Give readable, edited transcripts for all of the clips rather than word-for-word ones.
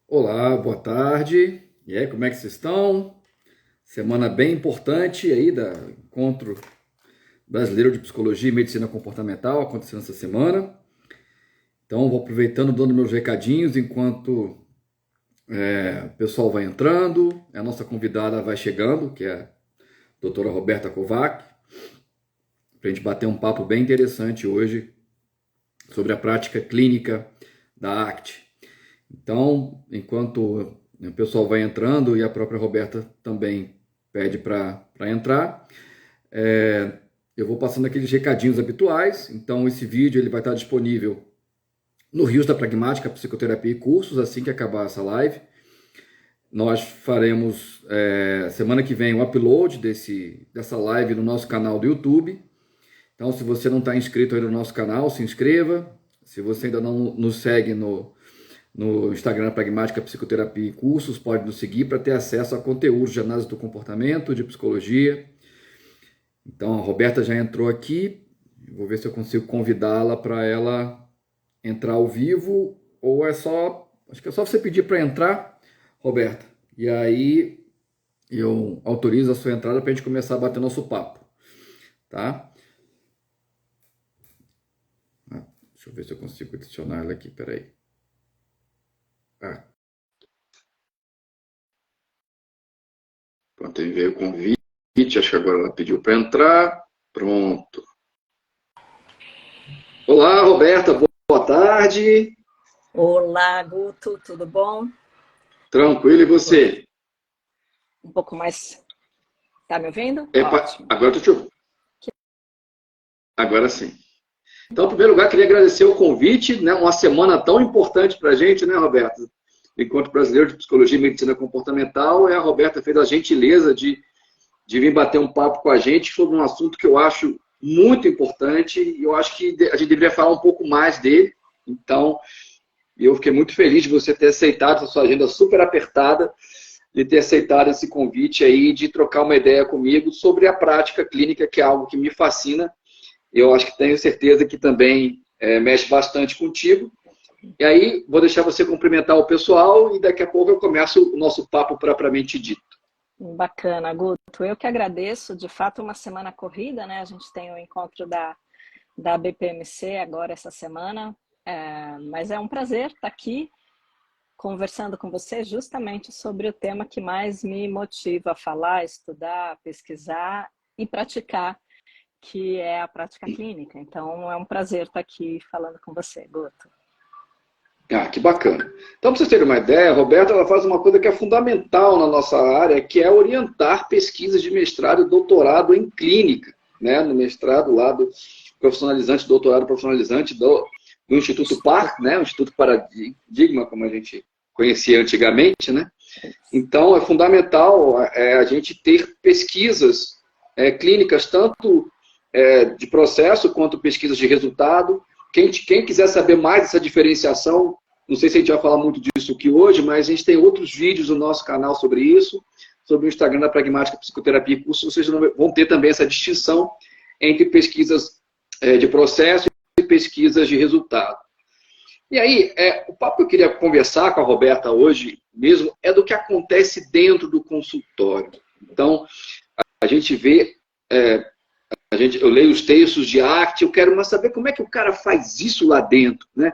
Olá, boa tarde. E aí, como é que vocês estão? Semana bem importante aí da Encontro Brasileiro de Psicologia e Medicina Comportamental acontecendo essa semana. Então, vou aproveitando, dando meus recadinhos enquanto o pessoal vai entrando. A nossa convidada vai chegando, que é a doutora Roberta Kovac, para a gente bater um papo bem interessante hoje sobre a prática clínica da ACT. Então, enquanto o pessoal vai entrando e a própria Roberta também pede para entrar, eu vou passando aqueles recadinhos habituais. Então, esse vídeo ele vai estar disponível no Rios da Pragmática, Psicoterapia e Cursos, assim que acabar essa live. Nós faremos, semana que vem, o upload dessa live no nosso canal do YouTube. Então, se você não está inscrito aí no nosso canal, se inscreva. Se você ainda não nos segue no Instagram Pragmática Psicoterapia e Cursos, pode nos seguir para ter acesso a conteúdos de análise do comportamento, de psicologia. Então, a Roberta já entrou aqui. Vou ver se eu consigo convidá-la para ela entrar ao vivo, ou acho que é só você pedir para entrar, Roberta. E aí eu autorizo a sua entrada para a gente começar a bater nosso papo, tá? Deixa eu ver se eu consigo adicionar ela aqui, peraí. Pronto, enviei o convite, acho que agora ela pediu para entrar. Pronto. Olá, Roberta, boa tarde. Olá, Guto, tudo bom? Tranquilo, e você? Um pouco mais. Tá me ouvindo? Epa, Ótimo. agora eu tô te ouvindo. Agora sim. Então, em Bom, primeiro lugar, queria agradecer o convite, né? Uma semana tão importante para a gente, né, Roberta? Encontro Brasileiro de Psicologia e Medicina Comportamental, a Roberta fez a gentileza de vir bater um papo com a gente sobre um assunto que eu acho muito importante e eu acho que a gente deveria falar um pouco mais dele. Então, eu fiquei muito feliz de você ter aceitado a sua agenda super apertada, de ter aceitado esse convite aí, de trocar uma ideia comigo sobre a prática clínica, que é algo que me fascina. Eu acho que tenho certeza que também mexe bastante contigo. E aí, vou deixar você cumprimentar o pessoal e daqui a pouco eu começo o nosso papo propriamente dito. bacana, Guto. Eu que agradeço. De fato, uma semana corrida, né? A gente tem o encontro da BPMC agora essa semana. Mas é um prazer estar aqui conversando com você justamente sobre o tema que mais me motiva a falar, estudar, pesquisar e praticar, que é a prática clínica. Então, é um prazer estar aqui falando com você, Guto. Ah, que bacana. Então, para vocês terem uma ideia, a Roberta ela faz uma coisa que é fundamental na nossa área, que é orientar pesquisas de mestrado e doutorado em clínica, né? No mestrado lá do profissionalizante, doutorado profissionalizante do Instituto PAR, né? O Instituto Paradigma, como a gente conhecia antigamente, né? Então, é fundamental a gente ter pesquisas clínicas, tanto de processo quanto pesquisas de resultado. Quem quiser saber mais dessa diferenciação, não sei se a gente vai falar muito disso aqui hoje, mas a gente tem outros vídeos no nosso canal sobre isso, sobre o Instagram da Pragmática Psicoterapia e Curso. Vocês vão ter também essa distinção entre pesquisas de processo e pesquisas de resultado. E aí, o papo que eu queria conversar com a Roberta hoje mesmo é do que acontece dentro do consultório. Então, a gente vê, eu leio os textos de arte, eu quero mais saber como é que o cara faz isso lá dentro, né?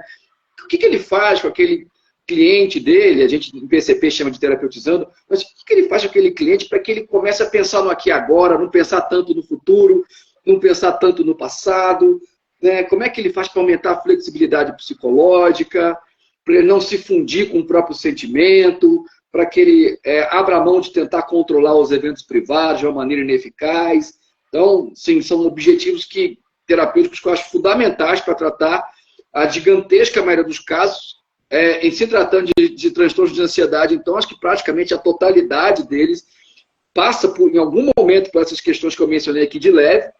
O que ele faz com aquele cliente dele, a gente em PCP chama de terapeutizando, mas o que ele faz com aquele cliente para que ele comece a pensar no aqui e agora, não pensar tanto no futuro, não pensar tanto no passado, né? Como é que ele faz para aumentar a flexibilidade psicológica, para ele não se fundir com o próprio sentimento, para que ele abra mão de tentar controlar os eventos privados de uma maneira ineficaz. Então, sim, são objetivos terapêuticos que eu acho fundamentais para tratar a gigantesca maioria dos casos, em se tratando de transtornos de ansiedade. Então, acho que praticamente a totalidade deles passa em algum momento por essas questões que eu mencionei aqui de leve,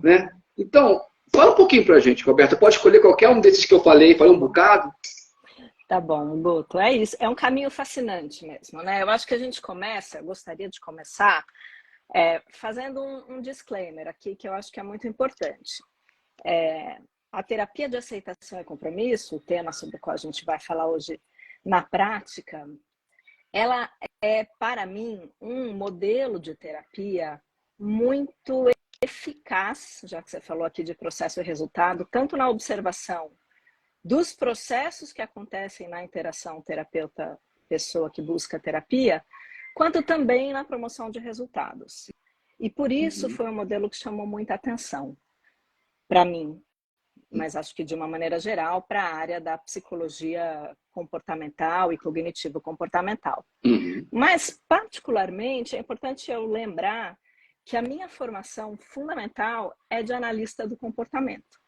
né? Então, fala um pouquinho para a gente, Roberta. Pode escolher qualquer um desses que eu falei um bocado. Tá bom, Guto. É isso. É um caminho fascinante mesmo, né? Eu acho que a gente começa, eu gostaria de começar fazendo um disclaimer aqui que eu acho que é muito importante. A terapia de aceitação e compromisso, o tema sobre o qual a gente vai falar hoje na prática, ela é, para mim, um modelo de terapia muito eficaz, já que você falou aqui de processo e resultado, tanto na observação dos processos que acontecem na interação terapeuta-pessoa que busca terapia, quanto também na promoção de resultados. E por isso foi um modelo que chamou muita atenção para mim, mas acho que de uma maneira geral, para a área da psicologia comportamental e cognitivo-comportamental. Mas, particularmente, é importante eu lembrar que a minha formação fundamental é de analista do comportamento.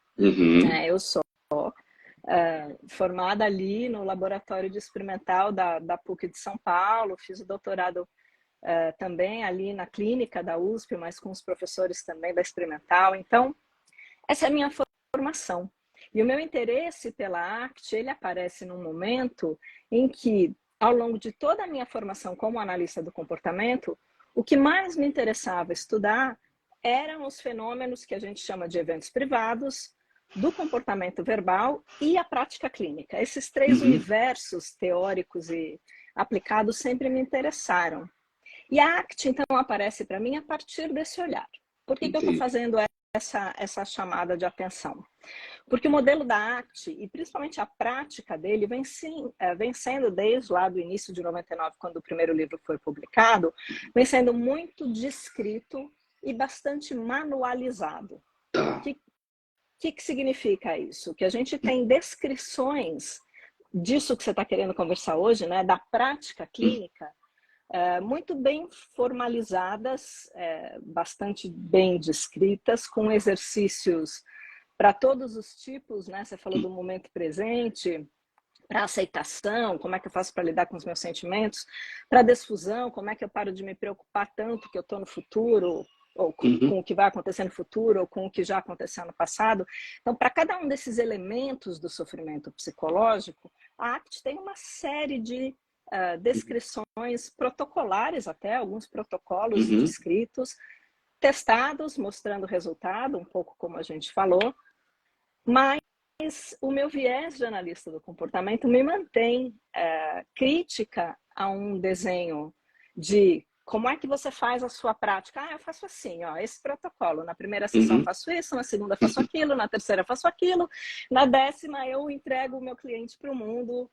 Eu sou formada ali no laboratório de experimental da PUC de São Paulo, fiz o doutorado também ali na clínica da USP, mas com os professores também da experimental. Então, essa é a minha formação. E o meu interesse pela ACT, ele aparece num momento em que, ao longo de toda a minha formação como analista do comportamento, o que mais me interessava estudar eram os fenômenos que a gente chama de eventos privados, do comportamento verbal e a prática clínica. Esses três universos teóricos e aplicados sempre me interessaram. E a ACT, então, aparece para mim a partir desse olhar. Por que eu estou fazendo essa chamada de atenção? Porque o modelo da ACT, e principalmente a prática dele, vem sendo, desde lá do início de 99, quando o primeiro livro foi publicado, vem sendo muito descrito e bastante manualizado. O que significa isso? Que a gente tem descrições disso que você está querendo conversar hoje, né, da prática clínica, muito bem formalizadas, bastante bem descritas, com exercícios para todos os tipos, né? Você falou do momento presente, para aceitação, como é que eu faço para lidar com os meus sentimentos, para desfusão, como é que eu paro de me preocupar tanto que eu estou no futuro, ou com o que vai acontecer no futuro, ou com o que já aconteceu no passado. Então, para cada um desses elementos do sofrimento psicológico, a ACT tem uma série de descrições protocolares, até alguns protocolos descritos, testados, mostrando resultado, um pouco como a gente falou, mas o meu viés de analista do comportamento me mantém crítica a um desenho de como é que você faz a sua prática. Eu faço assim, ó, esse protocolo. Na primeira sessão faço isso, na segunda faço aquilo, na terceira faço aquilo, na 10ª eu entrego o meu cliente para o mundo.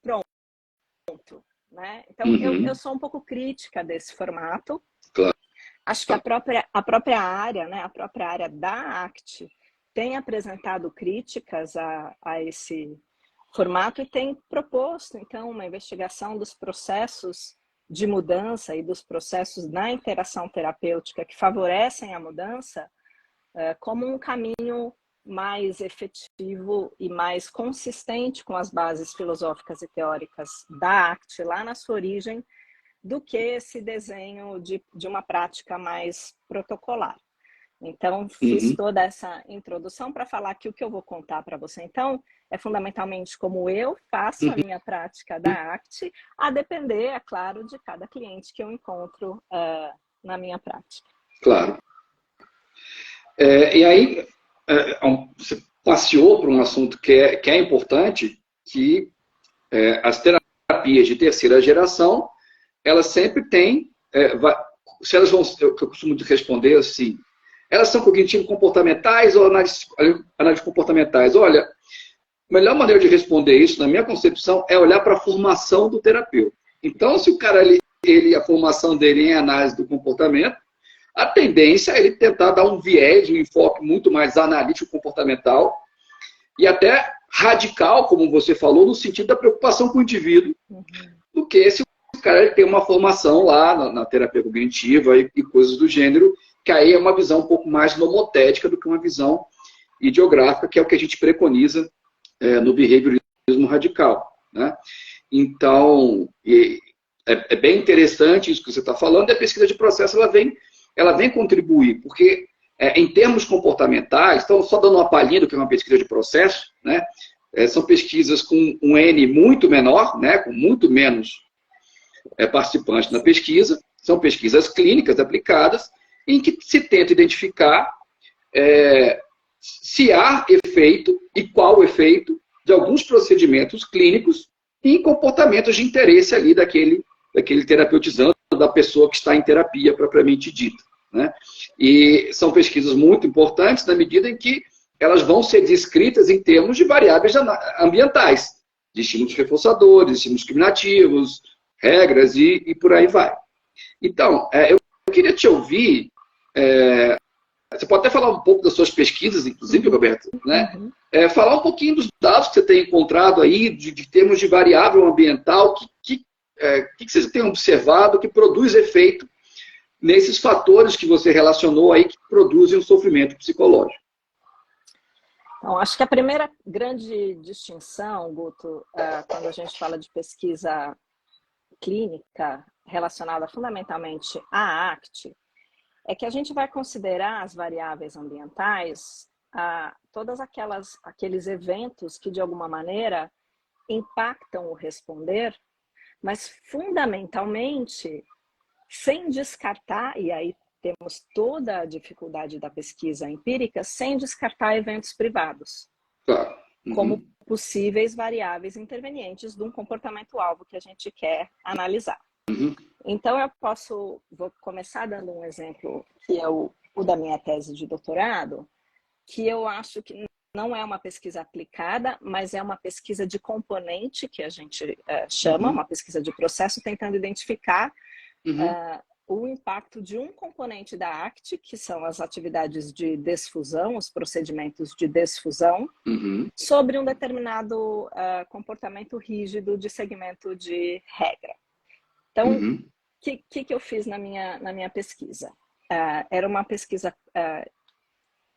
Pronto. Né? Então, eu sou um pouco crítica desse formato. Claro. Acho que a própria área, né, a própria área da ACT tem apresentado críticas a esse formato e tem proposto, então, uma investigação dos processos de mudança e dos processos na interação terapêutica que favorecem a mudança como um caminho mais efetivo e mais consistente com as bases filosóficas e teóricas da ACT lá na sua origem, do que esse desenho de uma prática mais protocolar. Então, fiz toda essa introdução para falar que o que eu vou contar para você, então, é fundamentalmente como eu faço a minha prática da ACT, a depender, é claro, de cada cliente que eu encontro na minha prática. Claro. E aí, você passeou por um assunto que é importante, que as terapias de terceira geração, elas sempre têm, se elas vão, eu costumo responder assim, elas são cognitivo-comportamentais ou análise comportamentais? Olha, a melhor maneira de responder isso, na minha concepção, é olhar para a formação do terapeuta. Então, se o cara, a formação dele é em análise do comportamento, a tendência é ele tentar dar um viés, um enfoque muito mais analítico comportamental e até radical, como você falou, no sentido da preocupação com o indivíduo, do que se o cara tem uma formação lá na terapia cognitiva e coisas do gênero, que aí é uma visão um pouco mais nomotética do que uma visão ideográfica, que é o que a gente preconiza no behaviorismo radical. Né? Então, é bem interessante isso que você está falando, e a pesquisa de processo ela vem contribuir, porque em termos comportamentais, então só dando uma palhinha do que é uma pesquisa de processo, né? São pesquisas com um N muito menor, né? Com muito menos participantes na pesquisa, são pesquisas clínicas aplicadas, em que se tenta identificar se há efeito e qual o efeito de alguns procedimentos clínicos em comportamentos de interesse ali daquele terapeutizando, da pessoa que está em terapia propriamente dita, né? E são pesquisas muito importantes na medida em que elas vão ser descritas em termos de variáveis ambientais, de estímulos reforçadores, estímulos discriminativos, regras e por aí vai. Então, eu queria te ouvir, você pode até falar um pouco das suas pesquisas, inclusive, Roberto, né? Falar um pouquinho dos dados que você tem encontrado aí, de termos de variável ambiental, que você tem observado que produz efeito nesses fatores que você relacionou aí que produzem o sofrimento psicológico. Então, acho que a primeira grande distinção, Guto, quando a gente fala de pesquisa clínica relacionada fundamentalmente à ACT, é que a gente vai considerar as variáveis ambientais, todas aqueles eventos que, de alguma maneira, impactam o responder, mas, fundamentalmente, sem descartar, e aí temos toda a dificuldade da pesquisa empírica, sem descartar eventos privados, Claro. como possíveis variáveis intervenientes de um comportamento-alvo que a gente quer analisar. Então, vou começar dando um exemplo, que é o da minha tese de doutorado, que eu acho que não é uma pesquisa aplicada, mas é uma pesquisa de componente, que a gente chama, uma pesquisa de processo, tentando identificar o impacto de um componente da ACT, que são as atividades de desfusão, os procedimentos de desfusão, sobre um determinado comportamento rígido de segmento de regra. Então, o que eu fiz na minha pesquisa? Era uma pesquisa,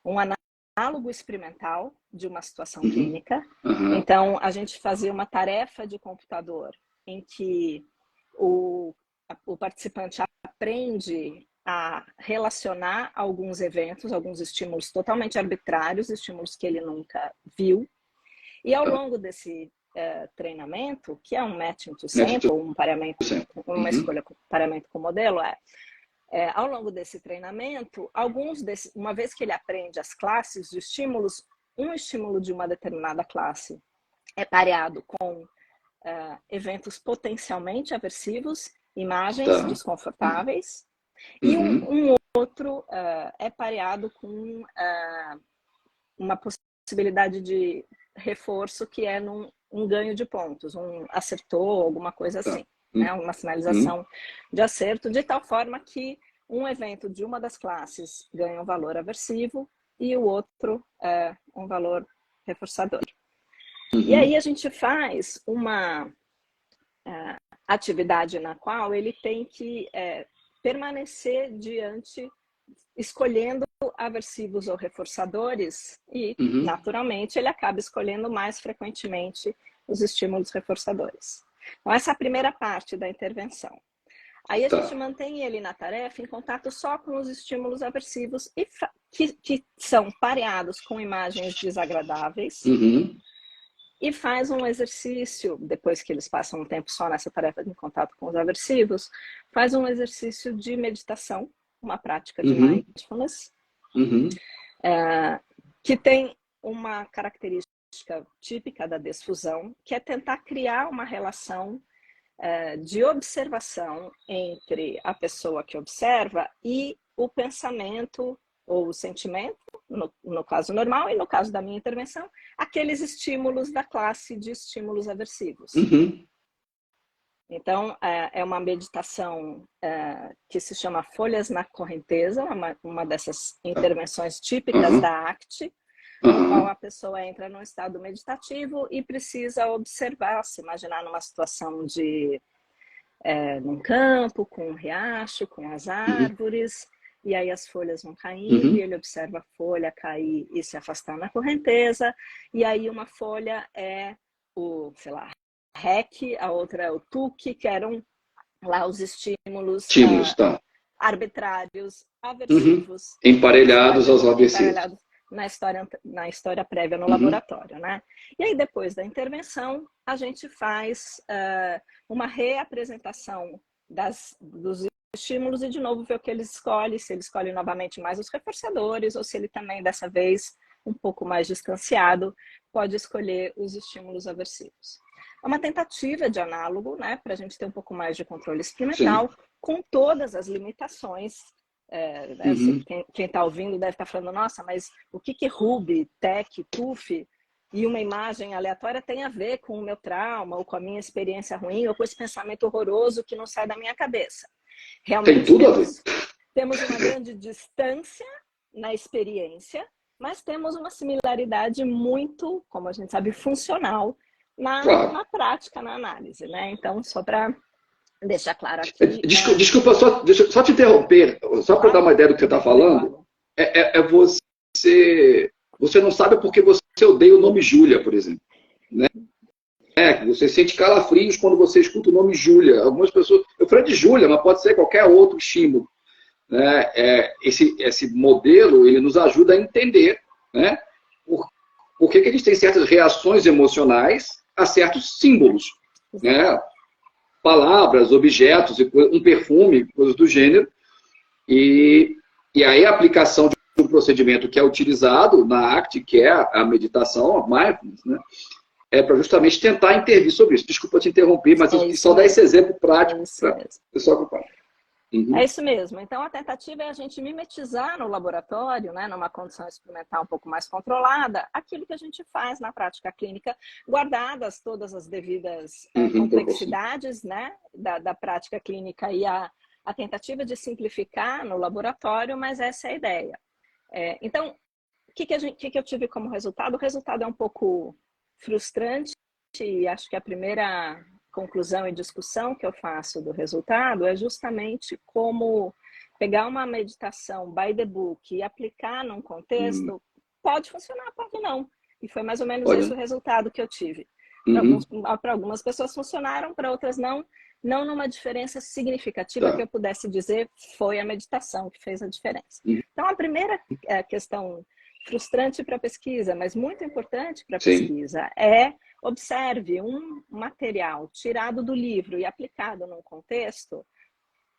um análogo experimental de uma situação clínica. Então, a gente fazia uma tarefa de computador em que o participante aprende a relacionar alguns eventos, alguns estímulos totalmente arbitrários, estímulos que ele nunca viu. E ao longo desse treinamento, que é um matching to sample, um pareamento, uma escolha com pareamento com modelo, ao longo desse treinamento, uma vez que ele aprende as classes de estímulos, um estímulo de uma determinada classe é pareado com eventos potencialmente aversivos, imagens desconfortáveis, e um outro é pareado com uma possibilidade de reforço que é um ganho de pontos, um acertou, alguma coisa assim, né? Uma sinalização de acerto, de tal forma que um evento de uma das classes ganha um valor aversivo e o outro um valor reforçador. E aí a gente faz uma atividade na qual ele tem que permanecer escolhendo aversivos ou reforçadores e, naturalmente, ele acaba escolhendo mais frequentemente os estímulos reforçadores. Então, essa é a primeira parte da intervenção. Aí a gente mantém ele na tarefa em contato só com os estímulos aversivos que são pareados com imagens desagradáveis e faz um exercício, depois que eles passam um tempo só nessa tarefa de contato com os aversivos, faz um exercício de meditação, uma prática de mindfulness, que tem uma característica típica da desfusão, que é tentar criar uma relação de observação entre a pessoa que observa e o pensamento ou o sentimento, no caso normal, e no caso da minha intervenção, aqueles estímulos da classe de estímulos aversivos. Então, é uma meditação que se chama Folhas na Correnteza, uma dessas intervenções típicas da ACT, no qual a pessoa entra num estado meditativo e precisa observar, se imaginar numa situação num campo, com um riacho, com as árvores, e aí as folhas vão caindo, e ele observa a folha cair e se afastar na correnteza, e aí uma folha é o, sei lá, REC, a outra é o TUC, que eram lá os estímulos arbitrários, aversivos. Emparelhados aos aversivos. Na história prévia no laboratório, né? E aí, depois da intervenção, a gente faz uma reapresentação dos estímulos e, de novo, ver o que ele escolhe, se ele escolhe novamente mais os reforçadores ou se ele também, dessa vez, um pouco mais distanciado, pode escolher os estímulos aversivos. é uma tentativa de análogo, né, para a gente ter um pouco mais de controle experimental, sim, com todas as limitações. Quem está ouvindo deve estar falando, nossa, mas o que Ruby, TeX, TUF e uma imagem aleatória tem a ver com o meu trauma, ou com a minha experiência ruim, ou com esse pensamento horroroso que não sai da minha cabeça? Realmente tem tudo a ver. Temos uma grande distância na experiência, mas temos uma similaridade muito, como a gente sabe, funcional na prática, na análise, né? Então, só para deixar claro aqui... Desculpa, só te interromper, só para dar uma ideia do que você está falando. Você não sabe porque você odeia o nome Júlia, por exemplo. Né? Você sente calafrios quando você escuta o nome Júlia. Algumas pessoas... Eu falei de Júlia, mas pode ser qualquer outro estímulo. Né? Esse modelo ele nos ajuda a entender, né? por que a gente tem certas reações emocionais a certos símbolos. Né? Palavras, objetos, um perfume, coisas do gênero. E aí a aplicação de um procedimento que é utilizado na ACT, que é a meditação, a mindfulness, né? É para justamente tentar intervir sobre isso. Desculpa te interromper, mas eu só dar esse exemplo prático para o pessoal ocupar. É isso mesmo. Então, a tentativa é a gente mimetizar no laboratório, né, numa condição experimental um pouco mais controlada, aquilo que a gente faz na prática clínica, guardadas todas as devidas complexidades, né, da prática clínica e a tentativa de simplificar no laboratório, mas essa é a ideia. Então, o que eu tive como resultado? O resultado é um pouco frustrante e acho que a primeira conclusão e discussão que eu faço do resultado é justamente como pegar uma meditação by the book e aplicar num contexto pode funcionar, pode não. E foi mais ou menos esse o resultado que eu tive. Para algumas pessoas funcionaram, para outras não numa diferença significativa que eu pudesse dizer foi a meditação que fez a diferença. Então, a primeira questão frustrante para a pesquisa, mas muito importante para a pesquisa, observe um material tirado do livro e aplicado num contexto,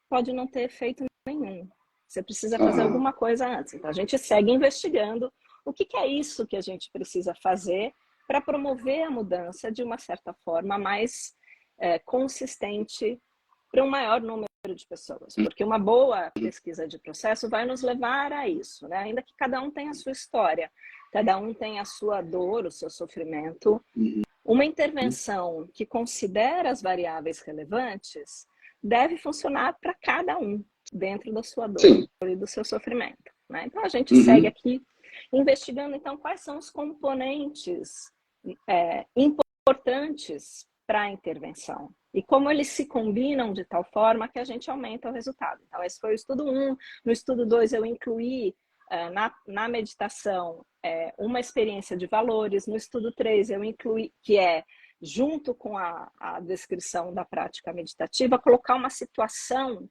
pode não ter efeito nenhum. Você precisa fazer alguma coisa antes. Então, a gente segue investigando o que é isso que a gente precisa fazer para promover a mudança de uma certa forma mais consistente para um maior número de pessoas. Porque uma boa pesquisa de processo vai nos levar a isso, né? Ainda que cada um tenha a sua história, cada um tenha a sua dor, o seu sofrimento. Uma intervenção que considera as variáveis relevantes deve funcionar para cada um, dentro da sua dor e do seu sofrimento. Né? Então, a gente segue aqui investigando, então, quais são os componentes importantes para a intervenção e como eles se combinam de tal forma que a gente aumenta o resultado. Então, esse foi o estudo 1. No estudo 2, eu incluí na meditação uma experiência de valores. No estudo 3, eu incluí, que junto com a descrição da prática meditativa, colocar uma situação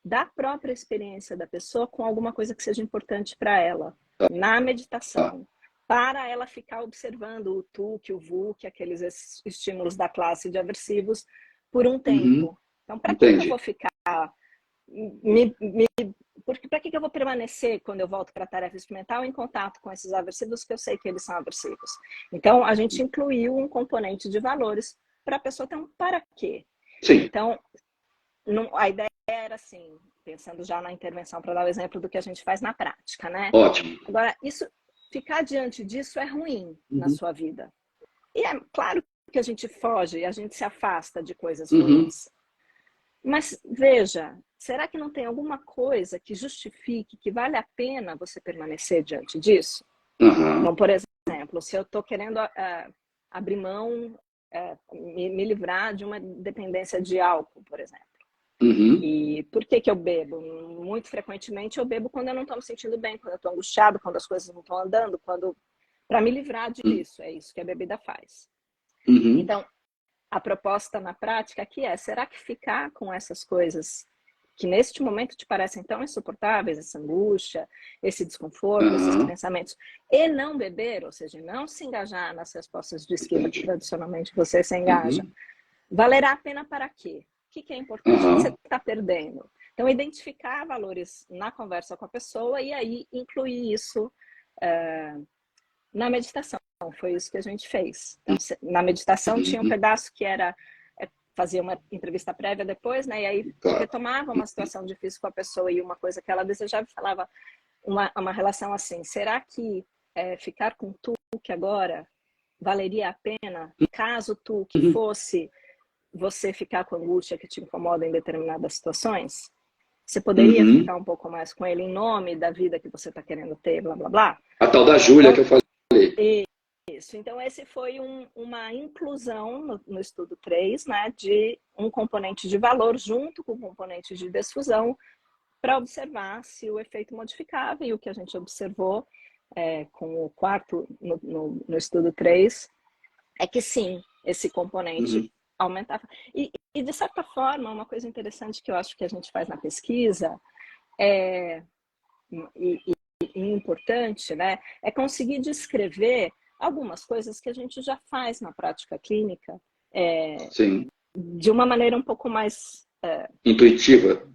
da própria experiência da pessoa com alguma coisa que seja importante para ela, na meditação, para ela ficar observando o TUC, o VUC, aqueles estímulos da classe de aversivos, por um tempo. Então, para que eu vou ficar... Para que eu vou permanecer, quando eu volto para a tarefa experimental, em contato com esses aversivos, que eu sei que eles são aversivos? Então, a gente incluiu um componente de valores para a pessoa ter um para quê. Então, a ideia era assim, pensando já na intervenção, para dar o exemplo do que a gente faz na prática, né? Ótimo. Agora, ficar diante disso é ruim na sua vida. E é claro que a gente foge, a gente se afasta de coisas ruins. Mas, veja, será que não tem alguma coisa que justifique que vale a pena você permanecer diante disso? Então, por exemplo, se eu estou querendo abrir mão, me livrar de uma dependência de álcool, por exemplo. E por que eu bebo? Muito frequentemente eu bebo quando eu não estou me sentindo bem, quando eu estou angustiado, quando as coisas não estão andando, para me livrar disso. É isso que a bebida faz. Então, a proposta na prática aqui será que ficar com essas coisas que neste momento te parecem tão insuportáveis, essa angústia, esse desconforto, esses pensamentos, e não beber, ou seja, não se engajar nas respostas de esquiva que tradicionalmente você se engaja, valerá a pena para quê? O que é importante? O que você está perdendo? Então, identificar valores na conversa com a pessoa e aí incluir isso na meditação. foi isso que a gente fez. Então, na meditação tinha um pedaço que era fazer uma entrevista prévia depois, né? E aí retomava uma situação difícil com a pessoa e uma coisa que ela desejava e falava uma relação assim, será que ficar com tu que agora valeria a pena caso tu que fosse você ficar com angústia que te incomoda em determinadas situações? Você poderia ficar um pouco mais com ele em nome da vida que você está querendo ter, blá, blá, blá? A tal da Júlia que eu falei. Isso. Então, esse foi uma inclusão no estudo 3, né, de um componente de valor junto com o componente de desfusão para observar se o efeito modificava. E o que a gente observou com o quarto no estudo 3 é que sim, esse componente aumentava. E, de certa forma, uma coisa interessante que eu acho que a gente faz na pesquisa e importante, né, é conseguir descrever algumas coisas que a gente já faz na prática clínica de uma maneira um pouco mais intuitiva.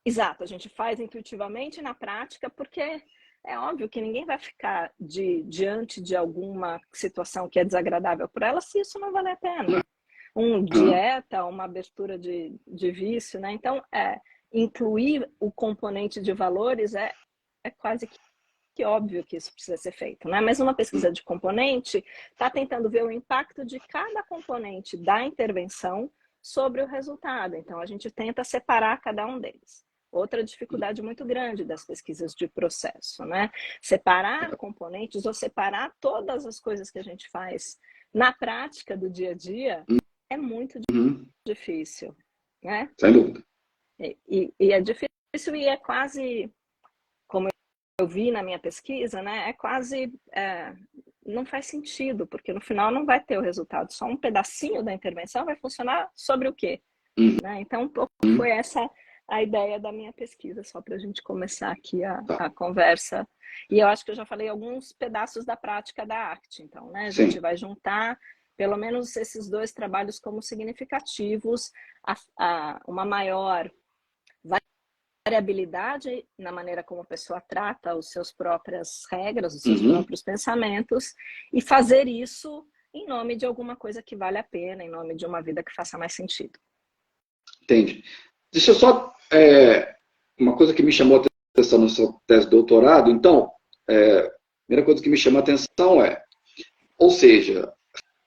Exato, a gente faz intuitivamente na prática, porque é óbvio que ninguém vai ficar diante de alguma situação que é desagradável para ela se isso não valer a pena. Dieta, uma abertura de vício, né? Então, incluir o componente de valores é quase que óbvio que isso precisa ser feito, né? Mas uma pesquisa de componente está tentando ver o impacto de cada componente da intervenção sobre o resultado. Então, a gente tenta separar cada um deles. Outra dificuldade muito grande das pesquisas de processo, né? Separar componentes ou separar todas as coisas que a gente faz na prática do dia a dia é muito difícil, né? Sem dúvida. E é difícil e é quase, como eu vi na minha pesquisa, né? É quase, não faz sentido, porque no final não vai ter o resultado. Só um pedacinho da intervenção vai funcionar sobre o quê? Né? Então, um pouco foi essa a ideia da minha pesquisa, só para a gente começar aqui a conversa. E eu acho que eu já falei alguns pedaços da prática da ACT, então, né? A gente vai juntar pelo menos esses dois trabalhos como significativos, uma maior variabilidade na maneira como a pessoa trata os seus próprias regras, os seus próprios pensamentos, e fazer isso em nome de alguma coisa que vale a pena, em nome de uma vida que faça mais sentido. Entendi. Deixa eu só... uma coisa que me chamou a atenção na sua tese de doutorado, então, a primeira coisa que me chamou a atenção ou seja,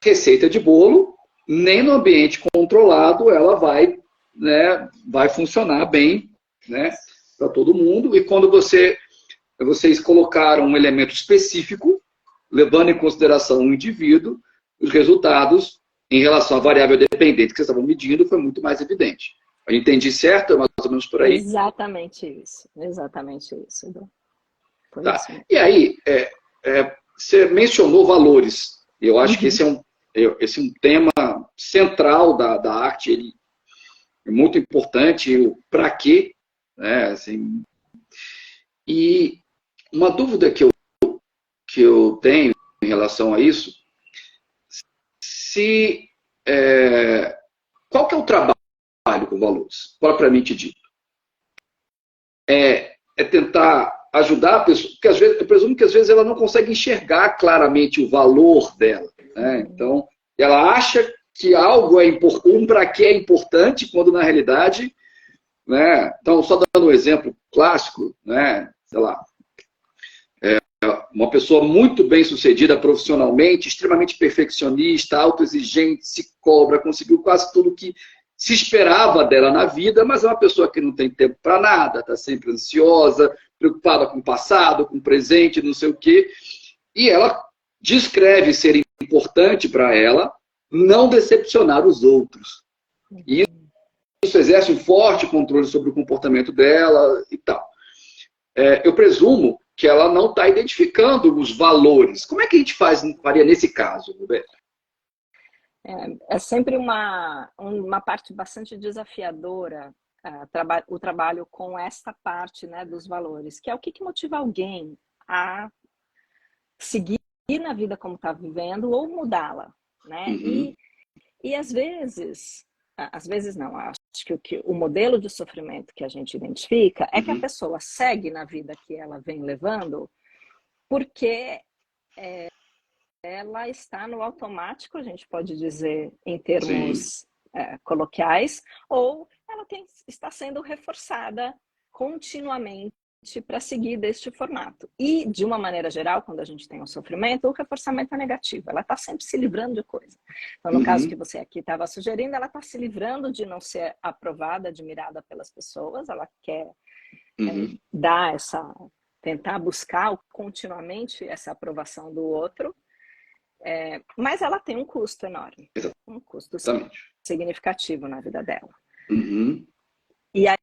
receita de bolo, nem no ambiente controlado ela vai funcionar bem, né, para todo mundo. E quando vocês colocaram um elemento específico, levando em consideração o indivíduo, os resultados em relação à variável dependente que vocês estavam medindo foi muito mais evidente. Eu entendi certo? É mais ou menos por aí? Exatamente isso. Exatamente isso. Tá. E aí, você mencionou valores. Eu acho que esse é um tema central da arte. Ele é muito importante. Para quê? Né? Assim, e uma dúvida que eu tenho em relação a isso, qual que é o trabalho com valores, propriamente dito? É tentar ajudar a pessoa, porque às vezes, eu presumo que às vezes ela não consegue enxergar claramente o valor dela, né? Então, ela acha que algo para que é importante, quando na realidade, né? Então, só dando um exemplo clássico, né? Sei lá, uma pessoa muito bem sucedida profissionalmente, extremamente perfeccionista, autoexigente, se cobra, conseguiu quase tudo que se esperava dela na vida, mas é uma pessoa que não tem tempo para nada, está sempre ansiosa, preocupada com o passado, com o presente, não sei o quê. E ela descreve ser importante para ela não decepcionar os outros. E isso exerce um forte controle sobre o comportamento dela e tal. Eu presumo que ela não está identificando os valores. Como é que a gente faria nesse caso, Roberto? É sempre uma parte bastante desafiadora o trabalho com esta parte, né, dos valores, que é o que motiva alguém a seguir na vida como está vivendo ou mudá-la, né? E às vezes não, acho que o modelo de sofrimento que a gente identifica é que a pessoa segue na vida que ela vem levando porque ela está no automático, a gente pode dizer em termos coloquiais, ou ela está sendo reforçada continuamente para seguir deste formato. E, de uma maneira geral, quando a gente tem um sofrimento, o reforçamento é negativo. Ela está sempre se livrando de coisa. Então, no caso que você aqui estava sugerindo, ela está se livrando de não ser aprovada, admirada pelas pessoas. Ela quer dar tentar buscar continuamente essa aprovação do outro. Mas ela tem um custo enorme. Um custo significativo na vida dela. E aí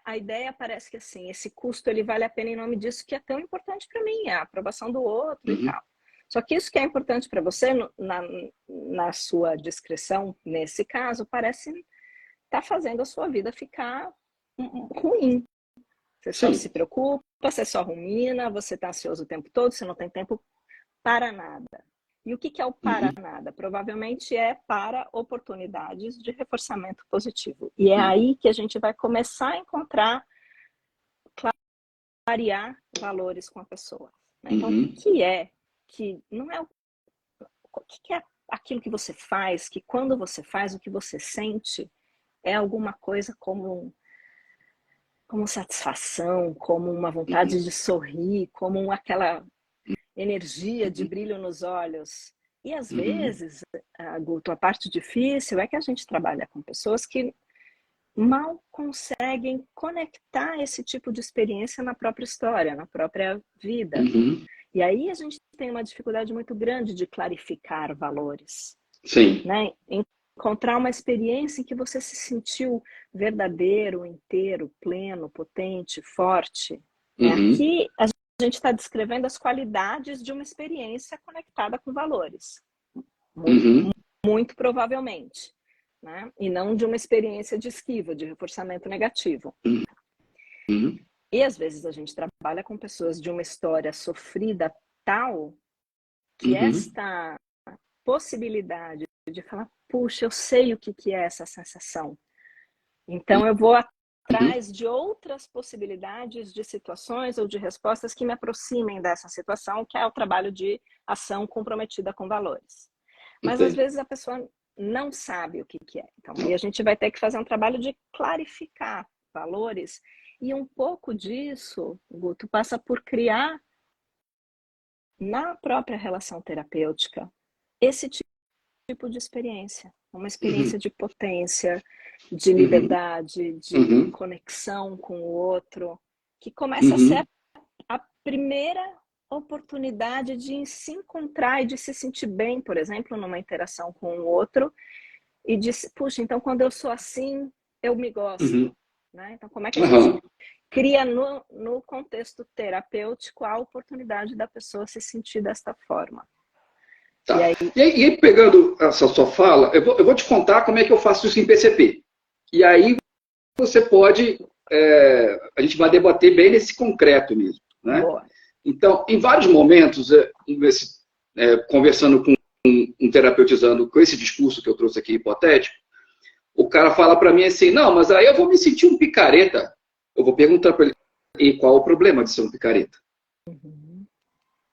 a ideia parece que assim, esse custo ele vale a pena em nome disso que é tão importante para mim, a aprovação do outro e tal. Só que isso que é importante para você, na sua descrição, nesse caso, parece estar fazendo a sua vida ficar ruim. Você só se preocupa, você só rumina, você está ansioso o tempo todo, você não tem tempo para nada. E o que é o para nada? Provavelmente é para oportunidades de reforçamento positivo. E é aí que a gente vai começar a encontrar, clarear valores com a pessoa. Né? Então, o que não é o que é aquilo que você faz, que quando você faz o que você sente, é alguma coisa como satisfação, como uma vontade de sorrir, como aquela energia de brilho nos olhos. E às vezes, Guto, a parte difícil é que a gente trabalha com pessoas que mal conseguem conectar esse tipo de experiência na própria história, na própria vida. E aí a gente tem uma dificuldade muito grande de clarificar valores. Né? Encontrar uma experiência em que você se sentiu verdadeiro, inteiro, pleno, potente, forte. Aqui a gente está descrevendo as qualidades de uma experiência conectada com valores. Muito provavelmente. Né? E não de uma experiência de esquiva, de reforçamento negativo. E às vezes a gente trabalha com pessoas de uma história sofrida tal que esta possibilidade de falar, puxa, eu sei o que é essa sensação. Então eu vou atrás de outras possibilidades de situações ou de respostas que me aproximem dessa situação, que é o trabalho de ação comprometida com valores. Mas às vezes a pessoa não sabe o que é. Então, aí a gente vai ter que fazer um trabalho de clarificar valores. E um pouco disso, Guto, passa por criar na própria relação terapêutica esse tipo de experiência. Uma experiência de potência, de liberdade, de conexão com o outro, que começa a ser a primeira oportunidade de se encontrar e de se sentir bem, por exemplo, numa interação com o outro, e de, puxa, então quando eu sou assim, eu me gosto. Né? Então, como é que a gente cria no contexto terapêutico a oportunidade da pessoa se sentir desta forma? Tá. E aí, pegando essa sua fala, eu vou te contar como é que eu faço isso em PCP. E aí você pode, a gente vai debater bem nesse concreto mesmo. Né? Boa. Então, em vários momentos, conversando com um terapeutizando com esse discurso que eu trouxe aqui, hipotético, o cara fala para mim assim, não, mas aí eu vou me sentir um picareta. Eu vou perguntar para ele, e qual o problema de ser um picareta?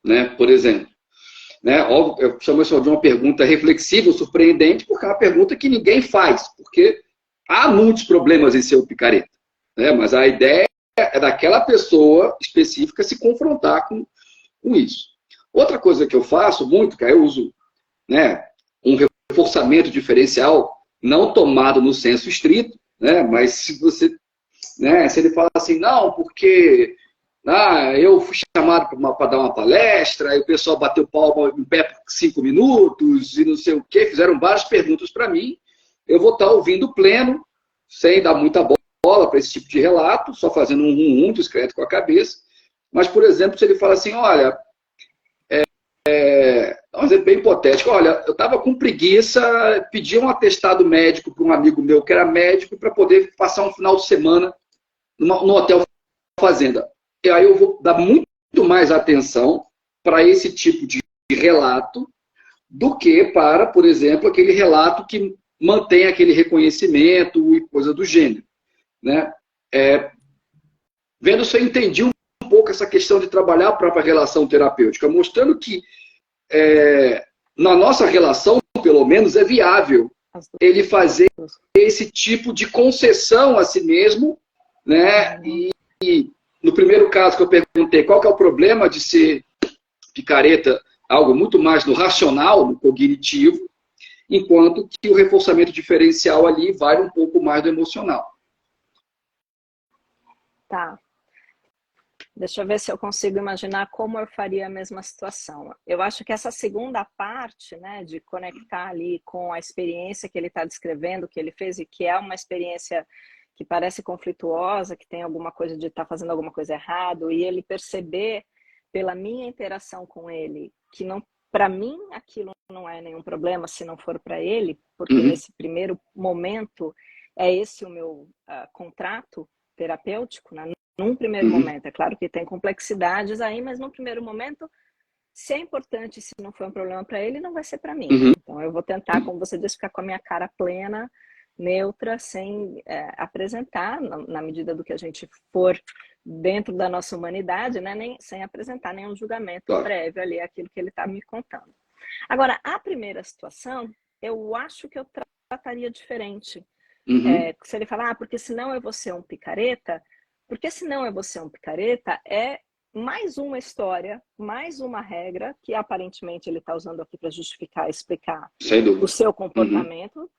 Né? Por exemplo. Né? Eu chamo isso de uma pergunta reflexiva, surpreendente, porque é uma pergunta que ninguém faz, porque há muitos problemas em ser um picareta. Né? Mas a ideia é daquela pessoa específica se confrontar com isso. Outra coisa que eu faço muito, que eu uso, né, um reforçamento diferencial, não tomado no senso estrito, né, mas se você, né, se ele fala assim, não, porque eu fui chamado para dar uma palestra, aí o pessoal bateu palma em pé por 5 minutos e não sei o quê, fizeram várias perguntas para mim, eu vou estar ouvindo pleno, sem dar muita bola para esse tipo de relato, só fazendo um discreto com a cabeça. Mas, por exemplo, se ele fala assim, olha, um exemplo bem hipotético, olha, eu estava com preguiça, pedi um atestado médico para um amigo meu que era médico para poder passar um final de semana no hotel fazenda. E aí eu vou dar muito mais atenção para esse tipo de relato do que para, por exemplo, aquele relato que mantém aquele reconhecimento e coisa do gênero. Né? Vendo se eu entendi um pouco essa questão de trabalhar a própria relação terapêutica, mostrando que na nossa relação, pelo menos, é viável ele fazer esse tipo de concessão a si mesmo, né? E no primeiro caso que eu perguntei qual que é o problema de ser picareta, algo muito mais no racional, no cognitivo, enquanto que o reforçamento diferencial ali vai um pouco mais do emocional. Tá. Deixa eu ver se eu consigo imaginar como eu faria a mesma situação. Eu acho que essa segunda parte, né, de conectar ali com a experiência que ele está descrevendo, que ele fez, e que é uma experiência que parece conflituosa, que tem alguma coisa de estar fazendo alguma coisa errado, e ele perceber, pela minha interação com ele, que não, para mim aquilo não é nenhum problema se não for para ele, porque nesse primeiro momento é esse o meu contrato terapêutico, né? Num primeiro momento. É claro que tem complexidades aí, mas num primeiro momento, se é importante, se não for um problema para ele, não vai ser para mim. Então eu vou tentar, como você disse, ficar com a minha cara plena, neutra, sem apresentar, na medida do que a gente for dentro da nossa humanidade, né, sem apresentar nenhum julgamento prévio ali, aquilo que ele está me contando. Agora, a primeira situação, eu acho que eu trataria diferente. Se ele falar, porque senão eu vou ser um picareta, porque senão eu vou ser um picareta é mais uma história, mais uma regra que aparentemente ele está usando aqui para justificar, explicar o seu comportamento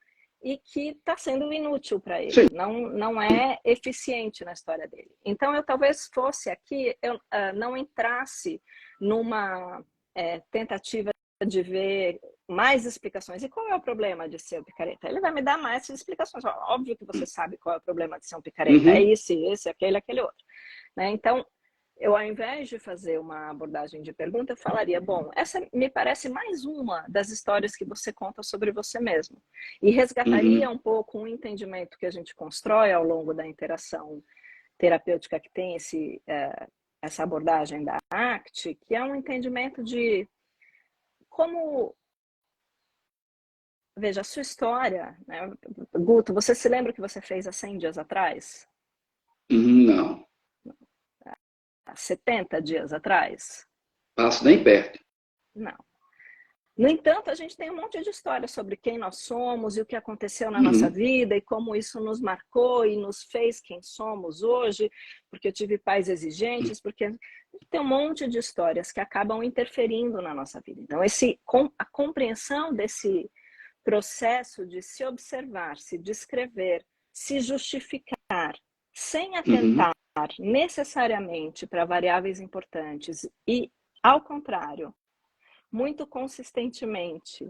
e que está sendo inútil para ele. Não é eficiente na história dele. Então eu talvez fosse aqui, eu não entrasse numa tentativa de ver mais explicações. E qual é o problema de ser um picareta? Ele vai me dar mais explicações. Óbvio que você sabe qual é o problema de ser um picareta. É esse, aquele outro. Né? Então, eu, ao invés de fazer uma abordagem de pergunta, eu falaria, bom, essa me parece mais uma das histórias que você conta sobre você mesmo. E resgataria um pouco um entendimento que a gente constrói ao longo da interação terapêutica que tem essa abordagem da ACT, que é um entendimento de como... Veja, a sua história, né? Guto, você se lembra o que você fez há 100 dias atrás? Não. Há 70 dias atrás? Passo nem perto. Não. No entanto, a gente tem um monte de história sobre quem nós somos e o que aconteceu na nossa vida e como isso nos marcou e nos fez quem somos hoje, porque eu tive pais exigentes, porque tem um monte de histórias que acabam interferindo na nossa vida. Então, a compreensão desse processo de se observar, se descrever, se justificar, sem atentar necessariamente para variáveis importantes e, ao contrário, muito consistentemente,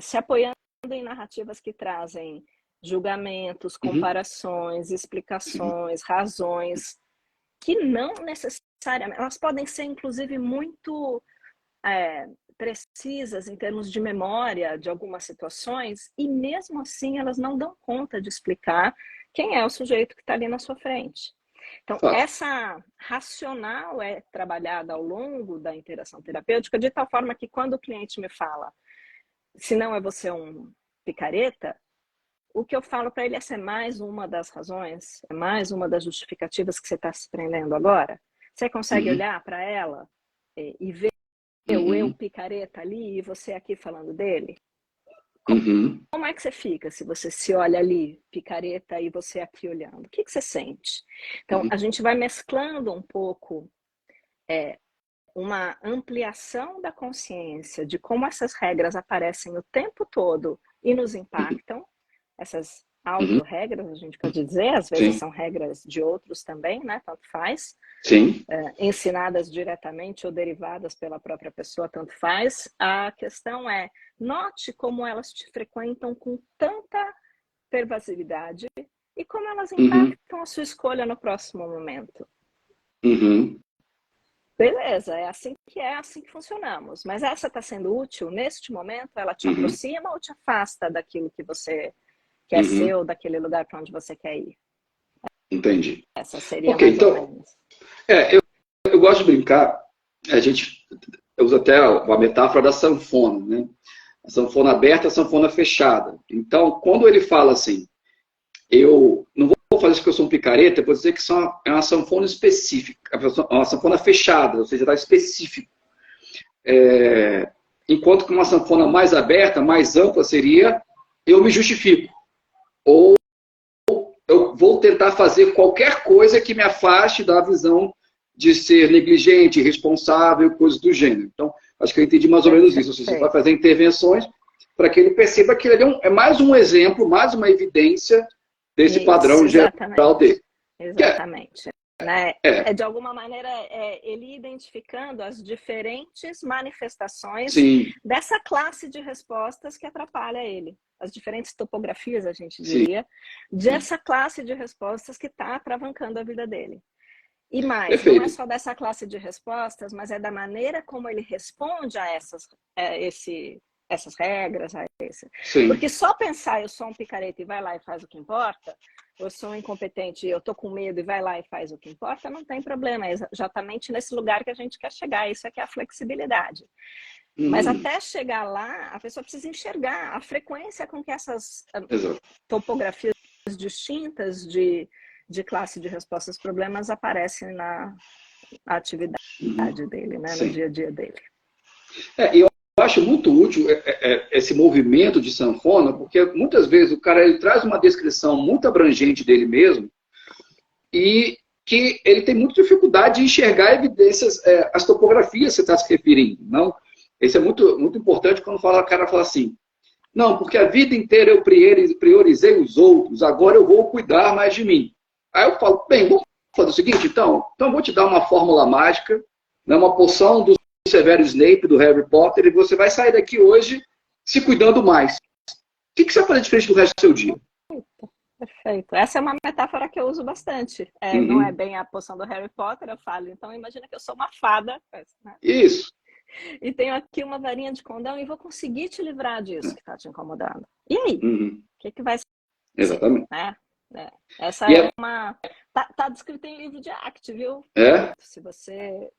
se apoiando em narrativas que trazem julgamentos, comparações, explicações, razões, que não necessariamente, elas podem ser inclusive muito precisas em termos de memória de algumas situações, e mesmo assim elas não dão conta de explicar quem é o sujeito que está ali na sua frente. Então, essa racional é trabalhada ao longo da interação terapêutica, de tal forma que quando o cliente me fala, se não é você um picareta, o que eu falo para ele essa é mais uma das razões, é mais uma das justificativas que você está se prendendo agora. Você consegue olhar para ela e ver o eu picareta ali e você aqui falando dele? Como é que você fica se você se olha ali, picareta, e você aqui olhando? O que você sente? Então, a gente vai mesclando um pouco uma ampliação da consciência de como essas regras aparecem o tempo todo e nos impactam, essas auto-regras, a gente pode dizer, às vezes são regras de outros também, né? Tanto faz. Ensinadas diretamente ou derivadas pela própria pessoa, tanto faz. A questão é, note como elas te frequentam com tanta pervasividade e como elas impactam a sua escolha no próximo momento. Beleza, é assim que funcionamos. Mas essa está sendo útil neste momento? Ela te aproxima ou te afasta daquilo que você quer ser ou daquele lugar para onde você quer ir? Entendi. Essa seria mais ou menos. Eu gosto de brincar, eu uso até a metáfora da sanfona, né? A sanfona aberta, a sanfona fechada. Então, quando ele fala assim, eu não vou fazer isso porque eu sou um picareta, eu vou dizer que é uma sanfona específica, uma sanfona fechada, ou seja, está específico. enquanto que uma sanfona mais aberta, mais ampla seria eu me justifico. Ou eu vou tentar fazer qualquer coisa que me afaste da visão de ser negligente, irresponsável, coisas do gênero. Então, acho que eu entendi mais ou menos isso. Você vai fazer intervenções para que ele perceba que ele é mais um exemplo, mais uma evidência desse padrão geral dele. Exatamente. Né? De alguma maneira, ele identificando as diferentes manifestações dessa classe de respostas que atrapalha ele. As diferentes topografias, a gente diria, dessa classe de respostas que está atravancando a vida dele. E mais, Perfeito. não é só dessa classe de respostas, mas é da maneira como ele responde a essas regras. Porque só pensar eu sou um picareta e vai lá e faz o que importa, eu sou um incompetente e eu tô com medo e vai lá e faz o que importa, não tem problema. É exatamente nesse lugar que a gente quer chegar. Isso é que é a flexibilidade. Mas até chegar lá, a pessoa precisa enxergar a frequência com que essas topografias distintas de classe de respostas aos problemas aparecem na atividade dele, né? No dia a dia dele. Eu acho muito útil esse movimento de sanfona, porque muitas vezes o cara ele traz uma descrição muito abrangente dele mesmo e que ele tem muita dificuldade de enxergar evidências, as topografias que você está se referindo. Não? Isso é muito, muito importante quando o cara fala assim, não, porque a vida inteira eu priorizei os outros, agora eu vou cuidar mais de mim. Aí eu falo, bem, vamos fazer o seguinte, então eu vou te dar uma fórmula mágica, né, uma poção do Severo Snape, do Harry Potter, e você vai sair daqui hoje se cuidando mais. O que você vai fazer diferente do resto do seu dia? Perfeito. Essa é uma metáfora que eu uso bastante. Não é bem a poção do Harry Potter, eu falo, então imagina que eu sou uma fada. Né? Isso. E tenho aqui uma varinha de condão e vou conseguir te livrar disso que está te incomodando. E aí? O que vai ser? Exatamente. Né? Essa é uma... Tá descrito em livro de ACT, viu? Se você...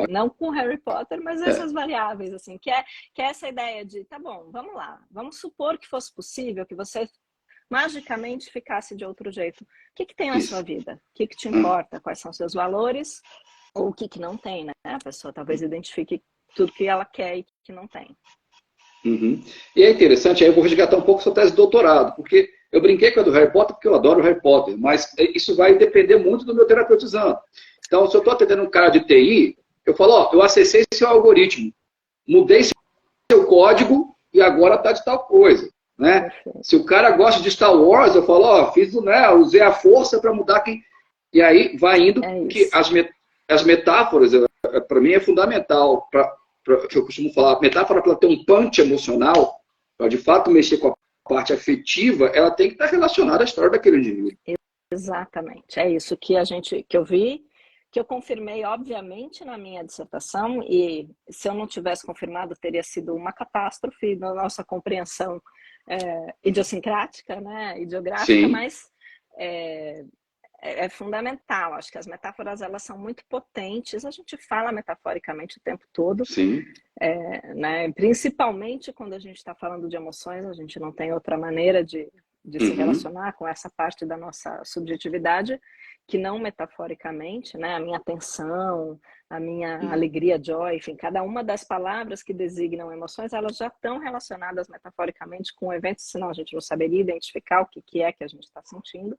não com Harry Potter, mas essas variáveis, assim, que é essa ideia de, tá bom, vamos lá, vamos supor que fosse possível que você magicamente ficasse de outro jeito. O que tem na sua vida? O que te importa? Quais são seus valores? Ou o que não tem, né? A pessoa talvez identifique tudo que ela quer e que não tem. E é interessante, aí eu vou resgatar um pouco sua tese de doutorado, porque eu brinquei com a do Harry Potter porque eu adoro o Harry Potter, mas isso vai depender muito do meu terapeutizando. Então, se eu estou atendendo um cara de TI, eu falo, eu acessei seu algoritmo, mudei seu código e agora está de tal coisa. Né? Se o cara gosta de Star Wars, eu falo, usei a força para mudar quem... E aí vai indo, que as metáforas, para mim, é fundamental, que eu costumo falar, a metáfora para ter um punch emocional, para de fato mexer com a parte afetiva, ela tem que estar relacionada à história daquele indivíduo. Exatamente, é isso que eu vi, que eu confirmei, obviamente, na minha dissertação, e se eu não tivesse confirmado, teria sido uma catástrofe na nossa compreensão idiosincrática, né, ideográfica, mas é fundamental. Acho que as metáforas elas são muito potentes. A gente fala metaforicamente o tempo todo, né? Principalmente quando a gente está falando de emoções, a gente não tem outra maneira de se relacionar com essa parte da nossa subjetividade que não metaforicamente, né? A minha atenção, a minha alegria, joy, enfim, cada uma das palavras que designam emoções, elas já estão relacionadas metaforicamente com eventos, senão a gente não saberia identificar o que é que a gente está sentindo.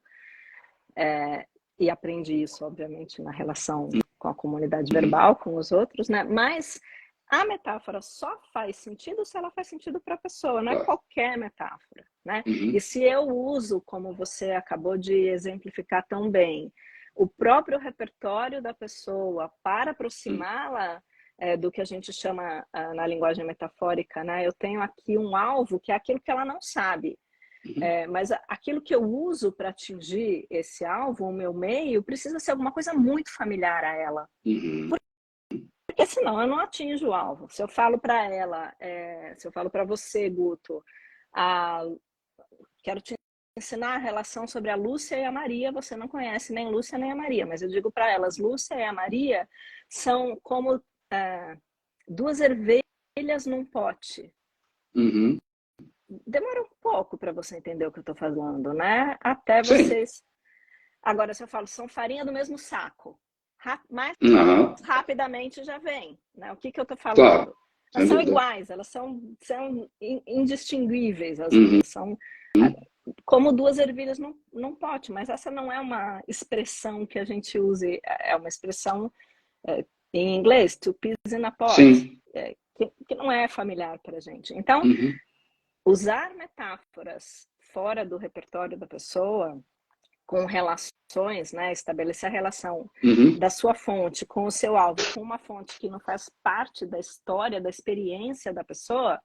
E aprendi isso, obviamente, na relação com a comunidade verbal, com os outros, né? Mas a metáfora só faz sentido se ela faz sentido para a pessoa, não é qualquer metáfora, né? E se eu uso, como você acabou de exemplificar tão bem, o próprio repertório da pessoa para aproximá-la do que a gente chama na linguagem metafórica, né? Eu tenho aqui um alvo que é aquilo que ela não sabe. Mas aquilo que eu uso para atingir esse alvo, o meu meio, precisa ser alguma coisa muito familiar a ela. Porque senão eu não atinjo o alvo. Se eu falo para ela, se eu falo para você, Guto, quero te ensinar a relação sobre a Lúcia e a Maria, você não conhece nem Lúcia nem a Maria, mas eu digo para elas, Lúcia e a Maria são como duas ervelhas num pote. Demora um pouco para você entender o que eu estou falando, né? Até vocês... Agora, se eu falo, são farinha do mesmo saco, mais rapidamente já vem, né? O que eu estou falando? Elas são iguais, elas são indistinguíveis, às vezes. São como duas ervilhas num pote, mas essa não é uma expressão que a gente use, é uma expressão em inglês, two peas in a pot, que não é familiar para a gente. Então, usar metáforas fora do repertório da pessoa, com relações, né, estabelecer a relação da sua fonte com o seu alvo, com uma fonte que não faz parte da história, da experiência da pessoa,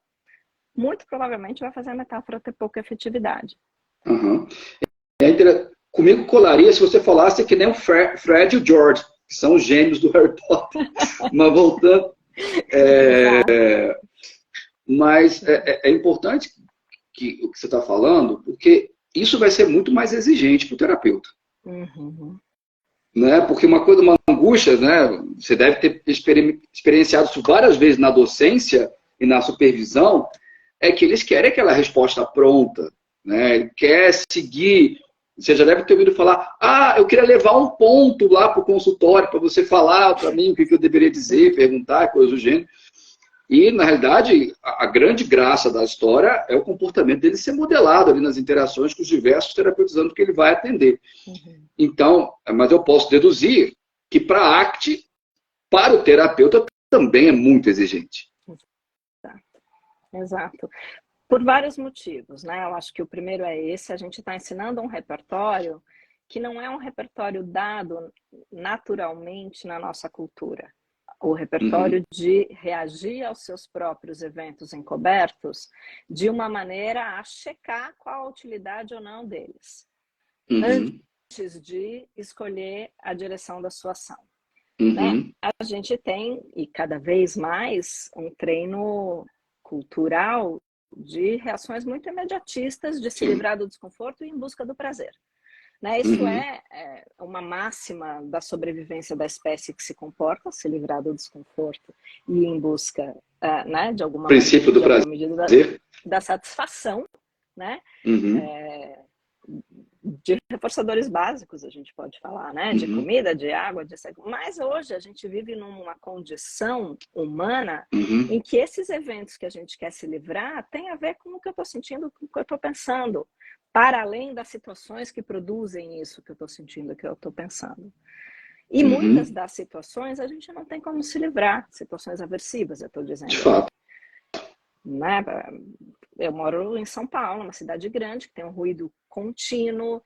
muito provavelmente vai fazer a metáfora ter pouca efetividade. Comigo colaria se você falasse que nem o Fred e o George, que são os gêmeos do Harry Potter. Mas voltando... Mas é importante o que você está falando, porque isso vai ser muito mais exigente para o terapeuta. Né? Porque uma angústia, né? Você deve ter experienciado isso várias vezes na docência e na supervisão, é que eles querem aquela resposta pronta, né? Quer seguir. Você já deve ter ouvido falar, eu queria levar um ponto lá para o consultório para você falar para mim o que eu deveria dizer, perguntar, coisa do gênero. E, na realidade, a grande graça da história é o comportamento dele ser modelado ali nas interações com os diversos terapeutas que ele vai atender. Então, mas eu posso deduzir que para a ACT, para o terapeuta, também é muito exigente. Exato. Por vários motivos, né? Eu acho que o primeiro é esse, a gente está ensinando um repertório que não é um repertório dado naturalmente na nossa cultura. O repertório de reagir aos seus próprios eventos encobertos de uma maneira a checar qual a utilidade ou não deles, antes de escolher a direção da sua ação. Né? A gente tem, e cada vez mais, um treino cultural de reações muito imediatistas, de se livrar do desconforto e em busca do prazer. Né? Isso é uma máxima da sobrevivência da espécie que se comporta, se livrar do desconforto e ir em busca, né, de alguma princípio do prazer, da satisfação, né? De reforçadores básicos, a gente pode falar, né? De comida, de água, de... Mas hoje a gente vive numa condição humana em que esses eventos que a gente quer se livrar têm a ver com o que eu estou sentindo, com o que eu estou pensando, para além das situações que produzem isso que eu estou sentindo, que eu estou pensando. E muitas das situações a gente não tem como se livrar, situações aversivas, eu estou dizendo. De fato. Né? Eu moro em São Paulo, uma cidade grande, que tem um ruído contínuo,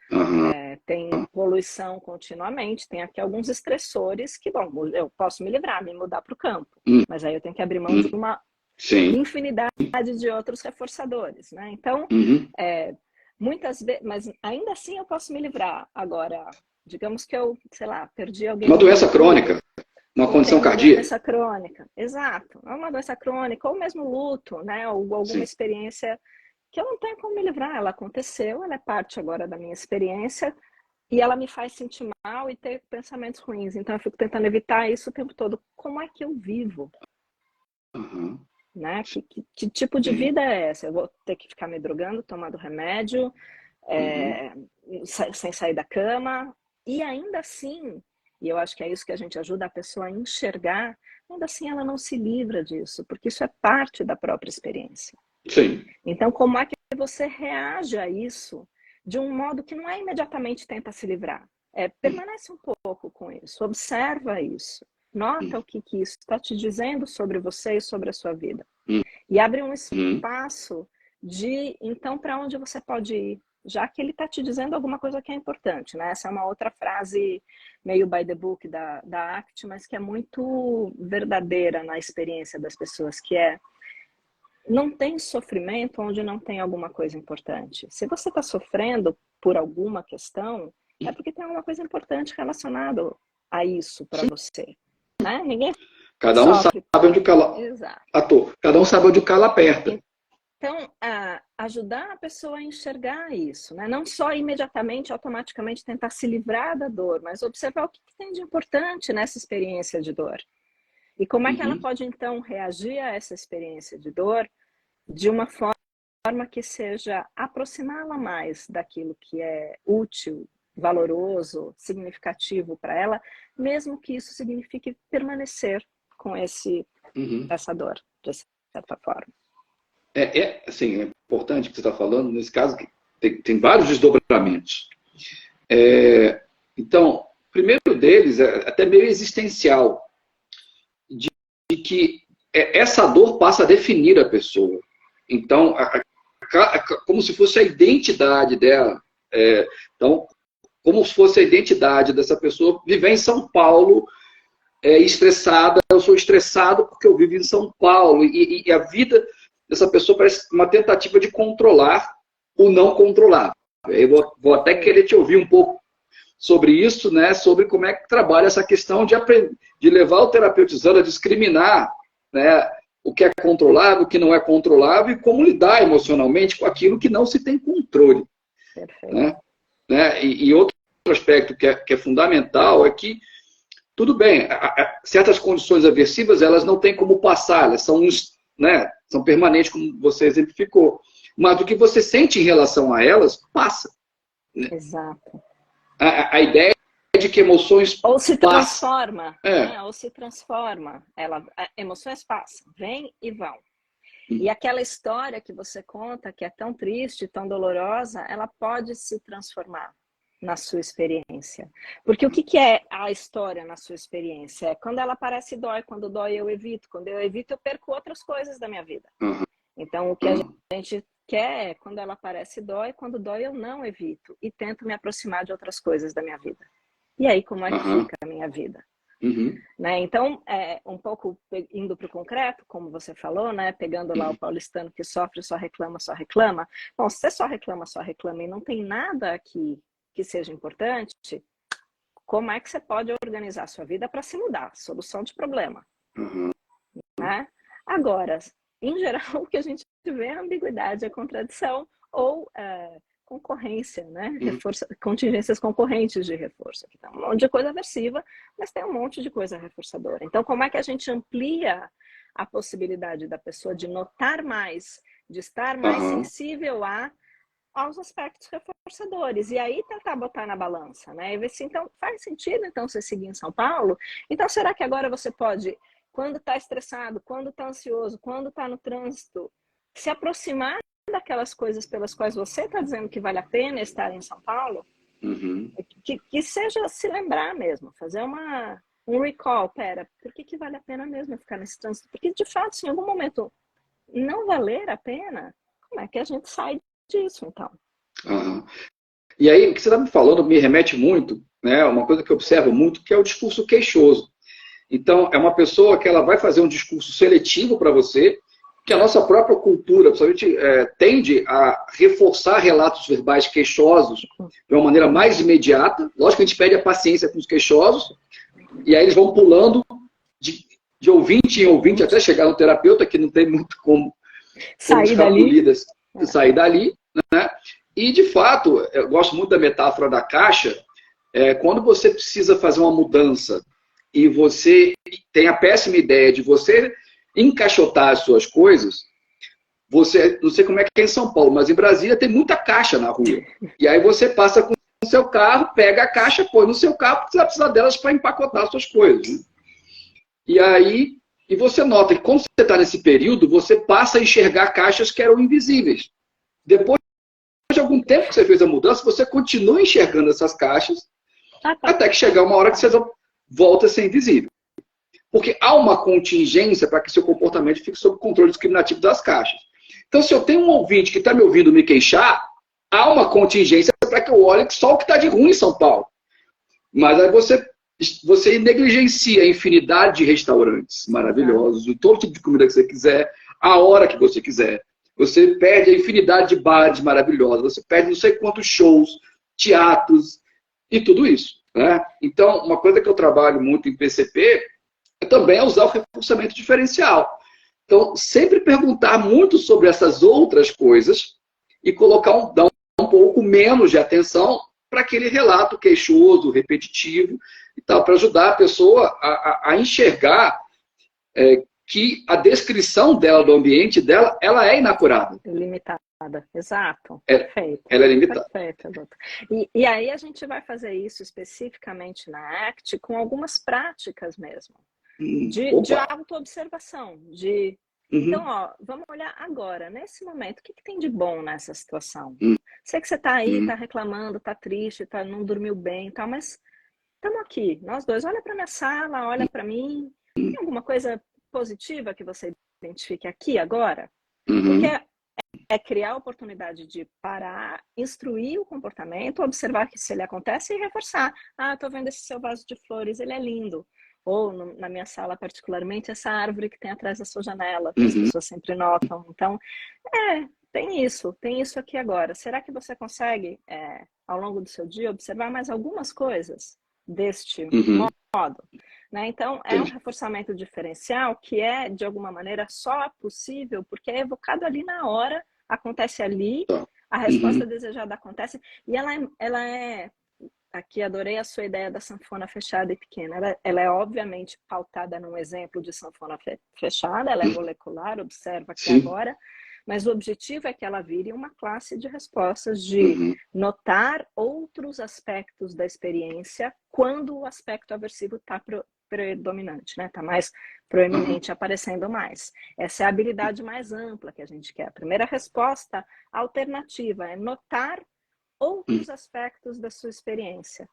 tem poluição continuamente, tem aqui alguns estressores que, bom, eu posso me livrar, me mudar para o campo, mas aí eu tenho que abrir mão de uma infinidade de outros reforçadores, né? Então, muitas vezes, mas ainda assim eu posso me livrar. Agora, digamos que eu, sei lá, perdi alguém. Uma doença crônica. Uma condição cardíaca. Uma doença crônica, exato. É uma doença crônica, ou mesmo luto, né? Ou alguma experiência que eu não tenho como me livrar. Ela aconteceu, ela é parte agora da minha experiência e ela me faz sentir mal e ter pensamentos ruins. Então eu fico tentando evitar isso o tempo todo. Como é que eu vivo? Né? Que tipo de vida é essa? Eu vou ter que ficar me drogando, tomando remédio, sem sair da cama, e ainda assim... E eu acho que é isso que a gente ajuda a pessoa a enxergar, ainda assim ela não se livra disso, porque isso é parte da própria experiência. Sim. Então, como é que você reage a isso de um modo que não é imediatamente tenta se livrar? Permanece um pouco com isso, observa isso, nota o que isso está te dizendo sobre você e sobre a sua vida. E abre um espaço de, então, para onde você pode ir, já que ele está te dizendo alguma coisa que é importante, né? Essa é uma outra frase meio by the book da ACT, mas que é muito verdadeira na experiência das pessoas, que é: não tem sofrimento onde não tem alguma coisa importante. Se você está sofrendo por alguma questão, é porque tem alguma coisa importante relacionada a isso para você. Né? Ninguém Cada um sofre. Sabe onde o calo... Cada um sabe onde o calo aperta. Então, ajudar a pessoa a enxergar isso, né? Não só imediatamente, automaticamente tentar se livrar da dor, mas observar o que tem de importante nessa experiência de dor. E como é que ela pode, então, reagir a essa experiência de dor de uma forma que seja aproximá-la mais daquilo que é útil, valoroso, significativo para ela, mesmo que isso signifique permanecer com essa dor. certa forma. Assim, é importante o que você está falando, nesse caso, que tem vários desdobramentos. Então, o primeiro deles é até meio existencial, de que essa dor passa a definir a pessoa. Então, como se fosse a identidade dela. Então, como se fosse a identidade dessa pessoa viver em São Paulo, estressada. Eu sou estressado porque eu vivo em São Paulo. E a vida dessa pessoa parece uma tentativa de controlar o não controlável. Eu vou até querer te ouvir um pouco sobre isso, né? Sobre como é que trabalha essa questão de levar o terapeutizando a discriminar, né, o que é controlável, o que não é controlável, e como lidar emocionalmente com aquilo que não se tem controle. Perfeito. Né? E outro aspecto que é fundamental é que, tudo bem, certas condições aversivas elas não têm como passar, elas são, né, são permanentes, como você exemplificou. Mas o que você sente em relação a elas, passa. Né? Exato. A ideia é de que emoções ou se passam. transforma, né? Ou se transforma. Emoções passam, vêm e vão. E aquela história que você conta, que é tão triste, tão dolorosa, ela pode se transformar na sua experiência. Porque o que é a história na sua experiência? É quando ela aparece, dói. Quando dói, eu evito. Quando eu evito, eu perco outras coisas da minha vida. Então, o que a gente quer é, quando ela aparece, dói. Quando dói, eu não evito. E tento me aproximar de outras coisas da minha vida. E aí, como é que fica a minha vida? Né? Então, um pouco indo para o concreto, como você falou, né? Pegando lá o paulistano que sofre, só reclama, só reclama. Bom, se você só reclama e não tem nada aqui que seja importante, como é que você pode organizar a sua vida para se mudar? Solução de problema. Né? Agora, em geral, o que a gente vê é ambiguidade, é contradição ou concorrência, né? Contingências concorrentes de reforço. Então, um monte de coisa aversiva, mas tem um monte de coisa reforçadora. Então, como é que a gente amplia a possibilidade da pessoa de notar mais, de estar mais sensível aos aspectos reforçadores, e aí tentar botar na balança, né? E ver se então faz sentido então você seguir em São Paulo? Então será que agora você pode, quando está estressado, quando está ansioso, quando está no trânsito, se aproximar daquelas coisas pelas quais você está dizendo que vale a pena estar em São Paulo? Que seja se lembrar mesmo, fazer um recall, por que vale a pena mesmo ficar nesse trânsito? Porque de fato, se em algum momento não valer a pena, como é que a gente sai disso, então? E aí, o que você está me falando me remete muito, né? Uma coisa que eu observo muito, que é o discurso queixoso. Então, é uma pessoa que ela vai fazer um discurso seletivo para você, que a nossa própria cultura, principalmente, tende a reforçar relatos verbais queixosos de uma maneira mais imediata. Lógico que a gente perde a paciência com os queixosos, e aí eles vão pulando de ouvinte em ouvinte até chegar no terapeuta, que não tem muito como sair dali, né? E, de fato, eu gosto muito da metáfora da caixa. Quando você precisa fazer uma mudança e você tem a péssima ideia de você encaixotar as suas coisas, você, não sei como é que é em São Paulo, mas em Brasília tem muita caixa na rua. E aí você passa com o seu carro, pega a caixa, põe no seu carro, porque você vai precisar delas para empacotar as suas coisas. Né? E aí, você nota que quando você está nesse período, você passa a enxergar caixas que eram invisíveis. Depois de algum tempo que você fez a mudança, você continua enxergando essas caixas, até que chegar uma hora que você volta a ser invisível. Porque há uma contingência para que seu comportamento fique sob controle discriminativo das caixas. Então, se eu tenho um ouvinte que está me ouvindo me queixar, há uma contingência para que eu olhe só o que está de ruim em São Paulo. Mas aí você negligencia a infinidade de restaurantes maravilhosos, de todo tipo de comida que você quiser, a hora que você quiser. Você perde a infinidade de bares maravilhosos, você perde não sei quantos shows, teatros e tudo isso. Né? Então, uma coisa que eu trabalho muito em PCP também é usar o reforçamento diferencial. Então, sempre perguntar muito sobre essas outras coisas e dar um pouco menos de atenção para aquele relato queixoso, repetitivo e tal, para ajudar a pessoa a enxergar que a descrição dela, do ambiente dela, ela é inacurável. Limitada, exato. Perfeito. Ela é limitada. Perfeito, doutor. E aí a gente vai fazer isso especificamente na ACT com algumas práticas mesmo. De autoobservação, de Então, Uhum. ó, vamos olhar agora, nesse momento, o que tem de bom nessa situação? Uhum. Sei que você está aí, está Uhum. reclamando, está triste, não dormiu bem e tal, mas estamos aqui, nós dois. Olha para minha sala, olha para mim. Tem alguma coisa positiva que você identifique aqui agora? Porque Uhum. é criar a oportunidade de parar, instruir o comportamento, observar que se ele acontece e reforçar. Ah, estou vendo esse seu vaso de flores, ele é lindo. Ou na minha sala, particularmente, essa árvore que tem atrás da sua janela, que as Uhum. pessoas sempre notam. Então, tem isso aqui agora. Será que você consegue, ao longo do seu dia, observar mais algumas coisas deste Uhum. modo? Né? Então, é um Entendi. reforçamento diferencial que é, de alguma maneira, só possível porque é evocado ali na hora, acontece ali, Tá. a resposta Uhum. desejada acontece, e ela é aqui adorei a sua ideia da sanfona fechada e pequena. Ela é obviamente pautada num exemplo de sanfona fechada, ela é Uhum. molecular, observa aqui Sim. agora, mas o objetivo é que ela vire uma classe de respostas de Uhum. notar outros aspectos da experiência quando o aspecto aversivo está predominante, né? Está mais Uhum. proeminente, aparecendo mais. Essa é a habilidade mais ampla que a gente quer. A primeira resposta alternativa é notar outros aspectos da sua experiência,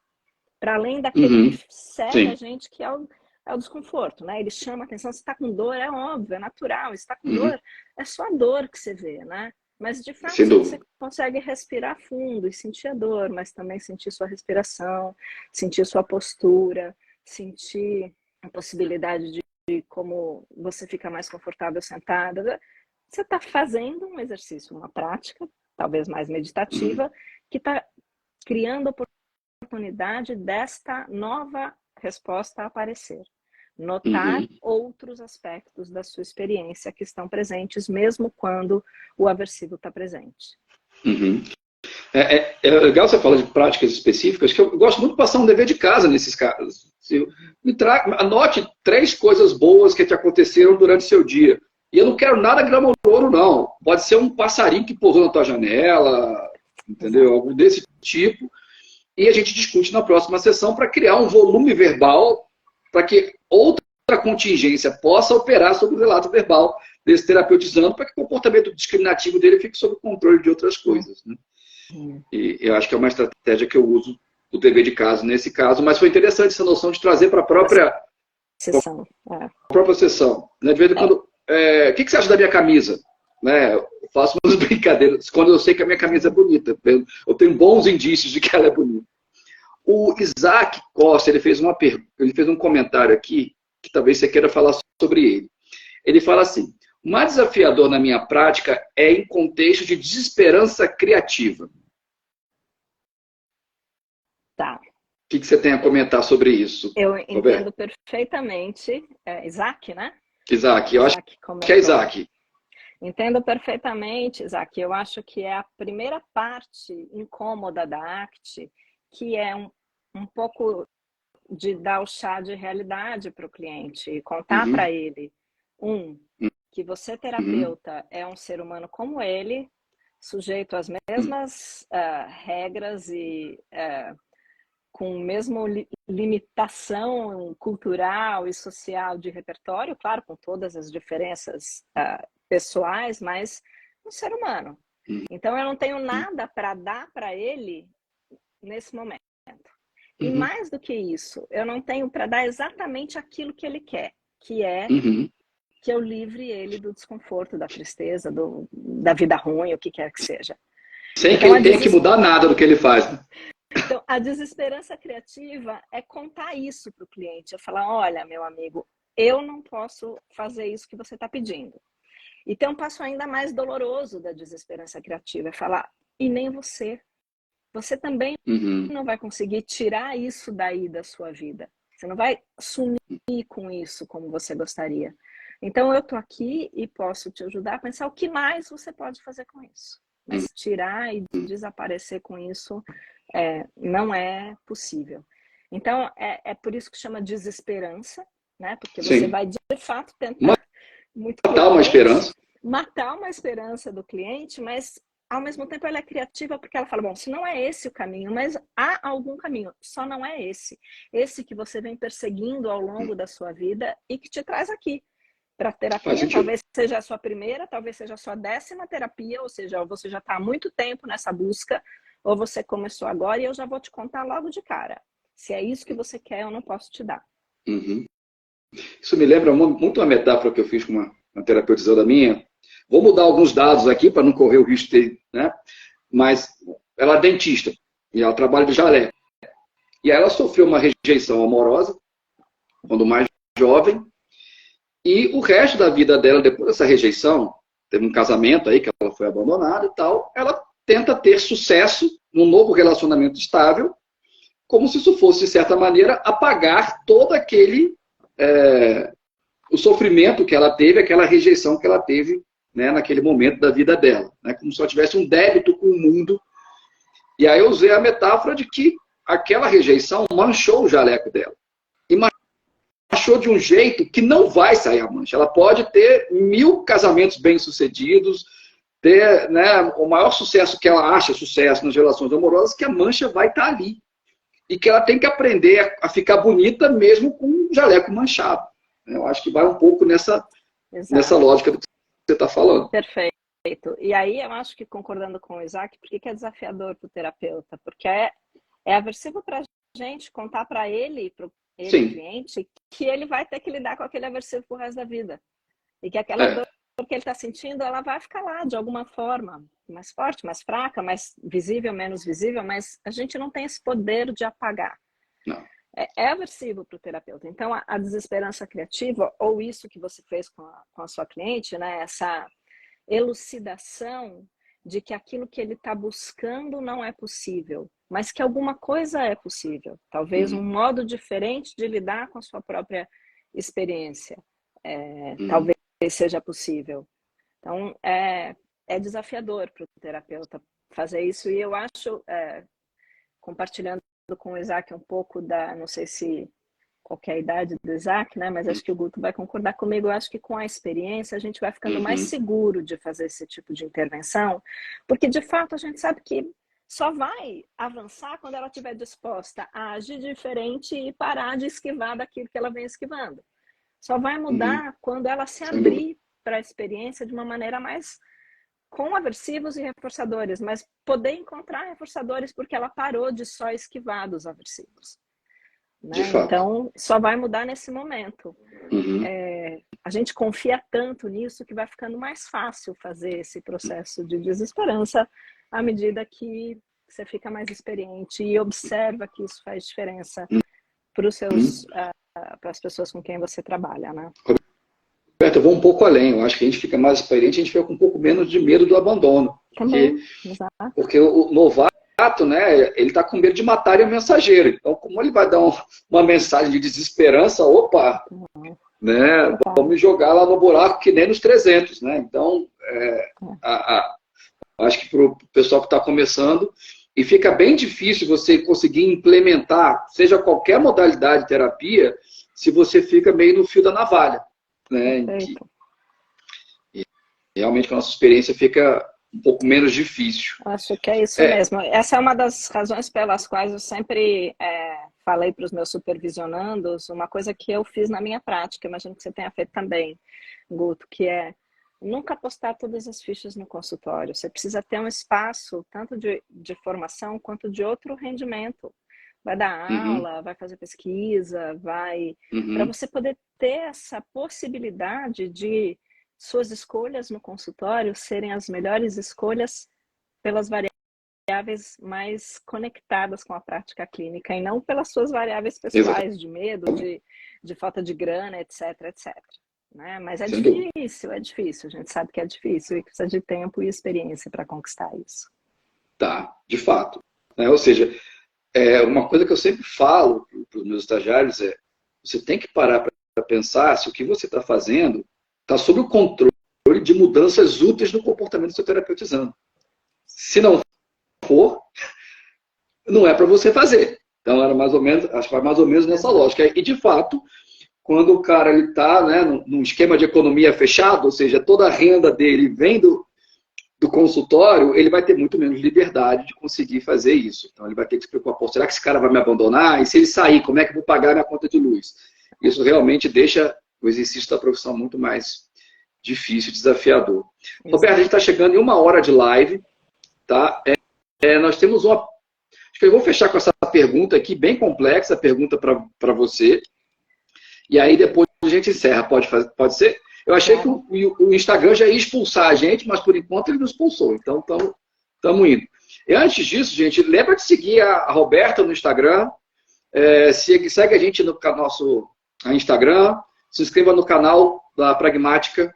para além daquele que Uhum. cega a Sim. gente, que é o desconforto, né? Ele chama a atenção, você está com dor, é óbvio, é natural, está com Uhum. dor, é só a dor que você vê, né? Mas, de fato, Sem se você dúvida. consegue respirar fundo e sentir a dor, mas também sentir sua respiração, sentir sua postura, sentir a possibilidade de como você fica mais confortável sentada, você está fazendo um exercício, uma prática, talvez mais Uhum. meditativa, que está criando a oportunidade desta nova resposta aparecer. Notar Uhum. outros aspectos da sua experiência que estão presentes, mesmo quando o aversivo está presente. Uhum. É legal você falar de práticas específicas, que eu gosto muito de passar um dever de casa nesses casos. Anote 3 coisas boas que te aconteceram durante seu dia. E eu não quero nada glamouroso, não. Pode ser um passarinho que pousou na tua janela, entendeu? Exato. Algo desse tipo. E a gente discute na próxima sessão para criar um volume verbal para que outra contingência possa operar sobre o relato verbal desse terapeutizando para que o comportamento discriminativo dele fique sob controle de outras coisas, né? Uhum. E eu acho que é uma estratégia que eu uso o dever de casa nesse caso, mas foi interessante essa noção de trazer para a Sessão. própria sessão. Né? De vez em É. quando, o que você acha da minha camisa? Né? Eu faço umas brincadeiras quando eu sei que a minha camisa é bonita. Eu tenho bons indícios de que ela é bonita. O Isaac Costa, ele fez um comentário aqui, que talvez você queira falar sobre ele. Ele fala assim: o mais desafiador na minha prática é em contexto de desesperança criativa. Tá. O que você tem a comentar sobre isso, Eu Roberto? entendo perfeitamente. Isaac, né? Isaac, eu acho Isaac que é comentou. Isaac. Entendo perfeitamente, Isaac. Eu acho que é a primeira parte incômoda da ACT, que é um pouco de dar o chá de realidade para o cliente e contar Uhum, para ele, que você, uhum, terapeuta, é um ser humano como ele, sujeito às uhum, mesmas regras e com mesmo limitação cultural e social de repertório, claro, com todas as diferenças pessoais, mas um ser humano. Então, eu não tenho nada para dar para ele nesse momento. E uhum, mais do que isso, eu não tenho para dar exatamente aquilo que ele quer, que é uhum. que eu livre ele do desconforto, da tristeza, da vida ruim, o que quer que seja. Sem que Então, ele tenha que mudar nada do que ele faz. Né? então, a desesperança criativa é contar isso para o cliente, é falar, olha, meu amigo, eu não posso fazer isso que você está pedindo. E tem um passo ainda mais doloroso da desesperança criativa, é falar, e nem você. Você também Uhum, não vai conseguir tirar isso daí da sua vida. Você não vai sumir com isso como você gostaria. Então, eu estou aqui e posso te ajudar a pensar o que mais você pode fazer com isso. Mas tirar e desaparecer com isso não é possível. Então, é por isso que chama desesperança, né? Porque você sim. vai, de fato, tentar, muito Matar uma cruelmente, esperança. matar uma esperança do cliente, mas ao mesmo tempo ela é criativa porque ela fala, bom, se não é esse o caminho, mas há algum caminho, só não é esse. Esse que você vem perseguindo ao longo da sua vida e que te traz aqui. para terapia, talvez seja a sua primeira, talvez seja a sua 10ª terapia, ou seja, ou você já está há muito tempo nessa busca, ou você começou agora e eu já vou te contar logo de cara. Se é isso que você quer, eu não posso te dar. Uhum. Isso me lembra muito uma metáfora que eu fiz com uma terapeuta minha. Vou mudar alguns dados aqui para não correr o risco de ter, né? Mas ela é dentista e ela trabalha de jaleco. E aí ela sofreu uma rejeição amorosa quando mais jovem. E o resto da vida dela, depois dessa rejeição, teve um casamento aí que ela foi abandonada e tal, ela tenta ter sucesso num novo relacionamento estável, como se isso fosse, de certa maneira, apagar todo aquele o sofrimento que ela teve, aquela rejeição que ela teve, né, naquele momento da vida dela, né, como se ela tivesse um débito com o mundo. E aí eu usei a metáfora de que aquela rejeição manchou o jaleco dela. E manchou de um jeito que não vai sair a mancha. Ela pode ter 1000 casamentos bem-sucedidos, ter, né, o maior sucesso que ela acha sucesso nas relações amorosas, que a mancha vai estar ali. E que ela tem que aprender a ficar bonita mesmo com um jaleco manchado. Eu acho que vai um pouco nessa lógica do que você está falando. Perfeito. E aí eu acho que, concordando com o Isaac, por que é desafiador para o terapeuta? Porque é aversivo para a gente contar para ele, para o cliente, que ele vai ter que lidar com aquele aversivo pro resto da vida. E que aquela dor que ele está sentindo, ela vai ficar lá de alguma forma. Mais forte, mais fraca, mais visível, menos visível, mas a gente não tem esse poder de apagar. Não. É aversivo para o terapeuta. Então, a desesperança criativa, ou isso que você fez com a sua cliente, né, essa elucidação de que aquilo que ele está buscando não é possível, mas que alguma coisa é possível. Talvez um modo diferente de lidar com a sua própria experiência. Talvez seja possível. Então, é desafiador para o terapeuta fazer isso. E eu acho, compartilhando com o Isaac um pouco não sei se qualquer idade do Isaac, né? Mas acho que o Guto vai concordar comigo. Eu acho que com a experiência a gente vai ficando mais seguro de fazer esse tipo de intervenção, porque de fato a gente sabe que só vai avançar quando ela estiver disposta a agir diferente e parar de esquivar daquilo que ela vem esquivando. Só vai mudar quando ela se abrir para a experiência de uma maneira mais com aversivos e reforçadores, mas poder encontrar reforçadores porque ela parou de só esquivar dos aversivos. Né? Então, só vai mudar nesse momento. A gente confia tanto nisso que vai ficando mais fácil fazer esse processo de desesperança à medida que você fica mais experiente e observa que isso faz diferença para as pessoas com quem você trabalha, né? Roberto, eu vou um pouco além. Eu acho que a gente fica mais experiente, a gente fica com um pouco menos de medo do abandono. Também, porque o novato, né, ele está com medo de matar o mensageiro. Então, como ele vai dar uma mensagem de desesperança, né, vamos jogar lá no buraco que nem nos 300. Né? Então, acho que para o pessoal que está começando, e fica bem difícil você conseguir implementar, seja qualquer modalidade de terapia, se você fica meio no fio da navalha. Né? E realmente a nossa experiência fica um pouco menos difícil. Acho que é isso mesmo. Essa é uma das razões pelas quais eu sempre falei para os meus supervisionandos, uma coisa que eu fiz na minha prática, imagino que você tenha feito também, Guto, que é nunca postar todas as fichas no consultório. Você precisa ter um espaço tanto de formação quanto de outro rendimento. Vai dar aula, vai fazer pesquisa, para você poder ter essa possibilidade de suas escolhas no consultório serem as melhores escolhas pelas variáveis mais conectadas com a prática clínica e não pelas suas variáveis pessoais de medo, de falta de grana, etc, etc. Né? Mas é difícil, a gente sabe que é difícil e precisa de tempo e experiência para conquistar isso. Tá, de fato. Ou seja, uma coisa que eu sempre falo para os meus estagiários você tem que parar para pensar se o que você está fazendo está sob o controle de mudanças úteis no comportamento do seu terapeutizando. Se não for, não é para você fazer. Então, acho que vai mais ou menos nessa lógica. E, de fato, quando o cara está, né, num esquema de economia fechado, ou seja, toda a renda dele vem do consultório, ele vai ter muito menos liberdade de conseguir fazer isso. Então, ele vai ter que se preocupar, será que esse cara vai me abandonar? E se ele sair, como é que eu vou pagar minha conta de luz? Isso realmente deixa o exercício da profissão muito mais difícil, desafiador. Roberto, a gente está chegando em 1 hora de live, tá? Nós temos uma... Acho que eu vou fechar com essa pergunta aqui, bem complexa, pergunta para você. E aí depois a gente encerra, pode ser? Eu achei que o Instagram já ia expulsar a gente, mas por enquanto ele não expulsou. Então, estamos indo. E antes disso, gente, lembra de seguir a Roberta no Instagram. Segue a gente no nosso Instagram. Se inscreva no canal da Pragmática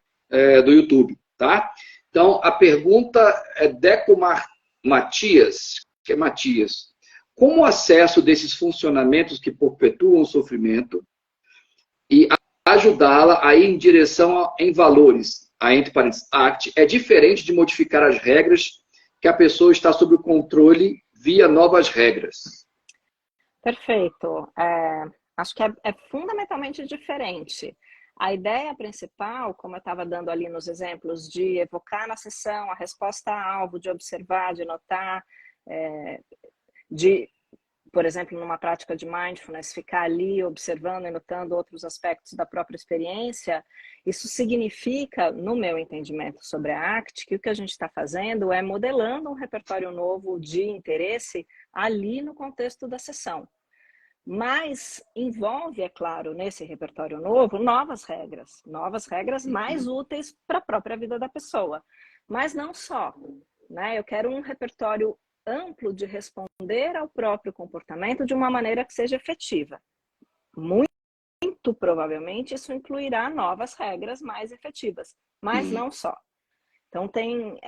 do YouTube, tá? Então, a pergunta é Deco Matias, que é Matias. Como o acesso desses funcionamentos que perpetuam o sofrimento e ajudá-la a ir em direção em valores, a entre parênteses, ACT, é diferente de modificar as regras que a pessoa está sob o controle via novas regras? Perfeito. Acho que é fundamentalmente diferente. A ideia principal, como eu estava dando ali nos exemplos, de evocar na sessão a resposta-alvo, de observar, de notar, por exemplo, numa prática de mindfulness, ficar ali observando e notando outros aspectos da própria experiência, isso significa, no meu entendimento sobre a ACT, que o que a gente está fazendo é modelando um repertório novo de interesse ali no contexto da sessão. Mas envolve, é claro, nesse repertório novo, novas regras mais úteis para a própria vida da pessoa. Mas não só, né? Eu quero um repertório amplo de responder ao próprio comportamento de uma maneira que seja efetiva. Muito provavelmente isso incluirá novas regras mais efetivas, mas não só. Então tem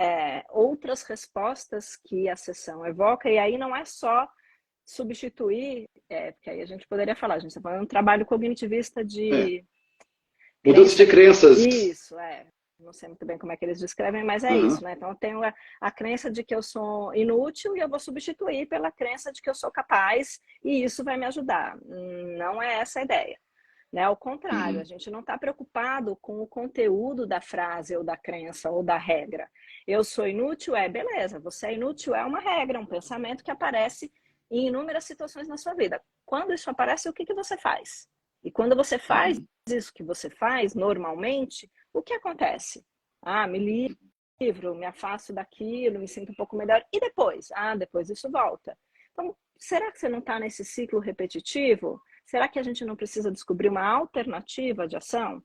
outras respostas que a sessão evoca, e aí não é só substituir, porque aí a gente poderia falar, a gente está falando de um trabalho cognitivista de... Mudança de crenças. Isso, não sei muito bem como é que eles descrevem, mas é isso, né? Então eu tenho a crença de que eu sou inútil e eu vou substituir pela crença de que eu sou capaz e isso vai me ajudar. Não é essa a ideia, né? Ao contrário, a gente não está preocupado com o conteúdo da frase ou da crença ou da regra. Eu sou inútil, beleza, você é inútil é uma regra, um pensamento que aparece em inúmeras situações na sua vida. Quando isso aparece, o que você faz? E quando você faz isso que você faz, normalmente, o que acontece? Me livro, me afasto daquilo, me sinto um pouco melhor. E depois? Depois isso volta. Então, será que você não está nesse ciclo repetitivo? Será que a gente não precisa descobrir uma alternativa de ação?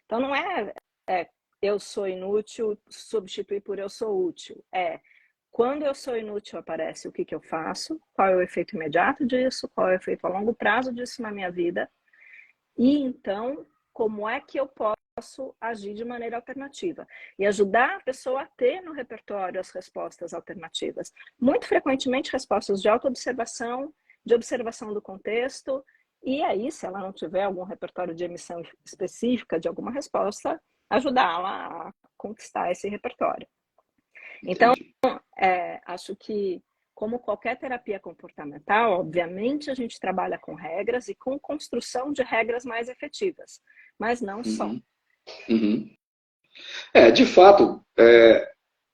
Então, não é eu sou inútil, substituir por eu sou útil. Quando eu sou inútil, aparece o que eu faço, qual é o efeito imediato disso, qual é o efeito a longo prazo disso na minha vida, e então, como é que eu posso agir de maneira alternativa? E ajudar a pessoa a ter no repertório as respostas alternativas. Muito frequentemente, respostas de autoobservação, de observação do contexto, e aí, se ela não tiver algum repertório de emissão específica de alguma resposta, ajudá-la a conquistar esse repertório. Então, acho que, como qualquer terapia comportamental, obviamente a gente trabalha com regras e com construção de regras mais efetivas, mas não só. De fato,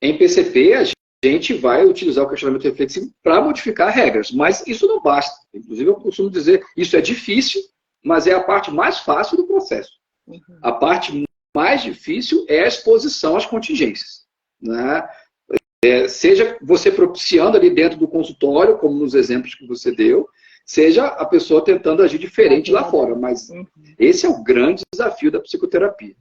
em PCP a gente vai utilizar o questionamento reflexivo para modificar regras, mas isso não basta. Inclusive eu costumo dizer, isso é difícil, mas é a parte mais fácil do processo. A parte mais difícil é a exposição às contingências, né? Seja você propiciando ali dentro do consultório, como nos exemplos que você deu, seja a pessoa tentando agir diferente lá fora. Mas esse é o grande desafio da psicoterapia.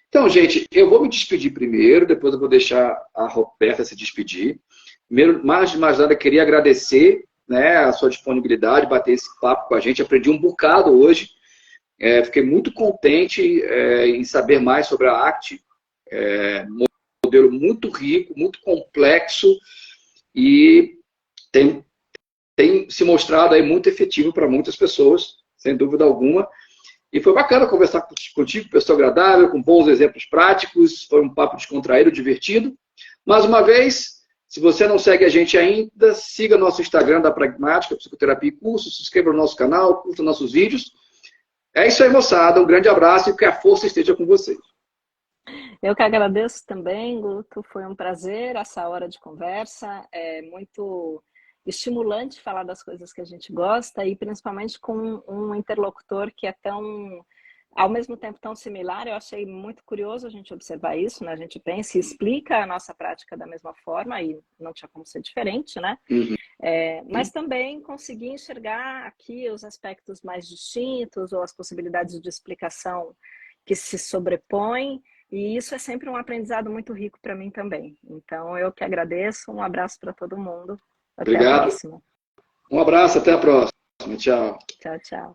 Então, gente, eu vou me despedir primeiro, depois eu vou deixar a Roberta se despedir. Primeiro, mais de mais nada, queria agradecer, né, a sua disponibilidade, bater esse papo com a gente. Aprendi um bocado hoje. Fiquei muito contente em saber mais sobre a ACT. Modelo muito rico, muito complexo e tem se mostrado aí muito efetivo para muitas pessoas, sem dúvida alguma. E foi bacana conversar contigo, pessoa agradável, com bons exemplos práticos, foi um papo descontraído, divertido. Mais uma vez, se você não segue a gente ainda, siga nosso Instagram da Pragmática, Psicoterapia e Curso, se inscreva no nosso canal, curta nossos vídeos. É isso aí, moçada. Um grande abraço e que a força esteja com vocês. Eu que agradeço também, Guto. Foi um prazer essa hora de conversa. É muito estimulante falar das coisas que a gente gosta e principalmente com um interlocutor que é tão ao mesmo tempo tão similar. Eu achei muito curioso a gente observar isso, né? A gente pensa e explica a nossa prática da mesma forma e não tinha como ser diferente, né? Uhum. Mas também conseguir enxergar aqui os aspectos mais distintos ou as possibilidades de explicação que se sobrepõem, e isso é sempre um aprendizado muito rico para mim também. Então, eu que agradeço, um abraço para todo mundo. Até a Obrigado. próxima. Um abraço, até a próxima. Tchau. Tchau, tchau.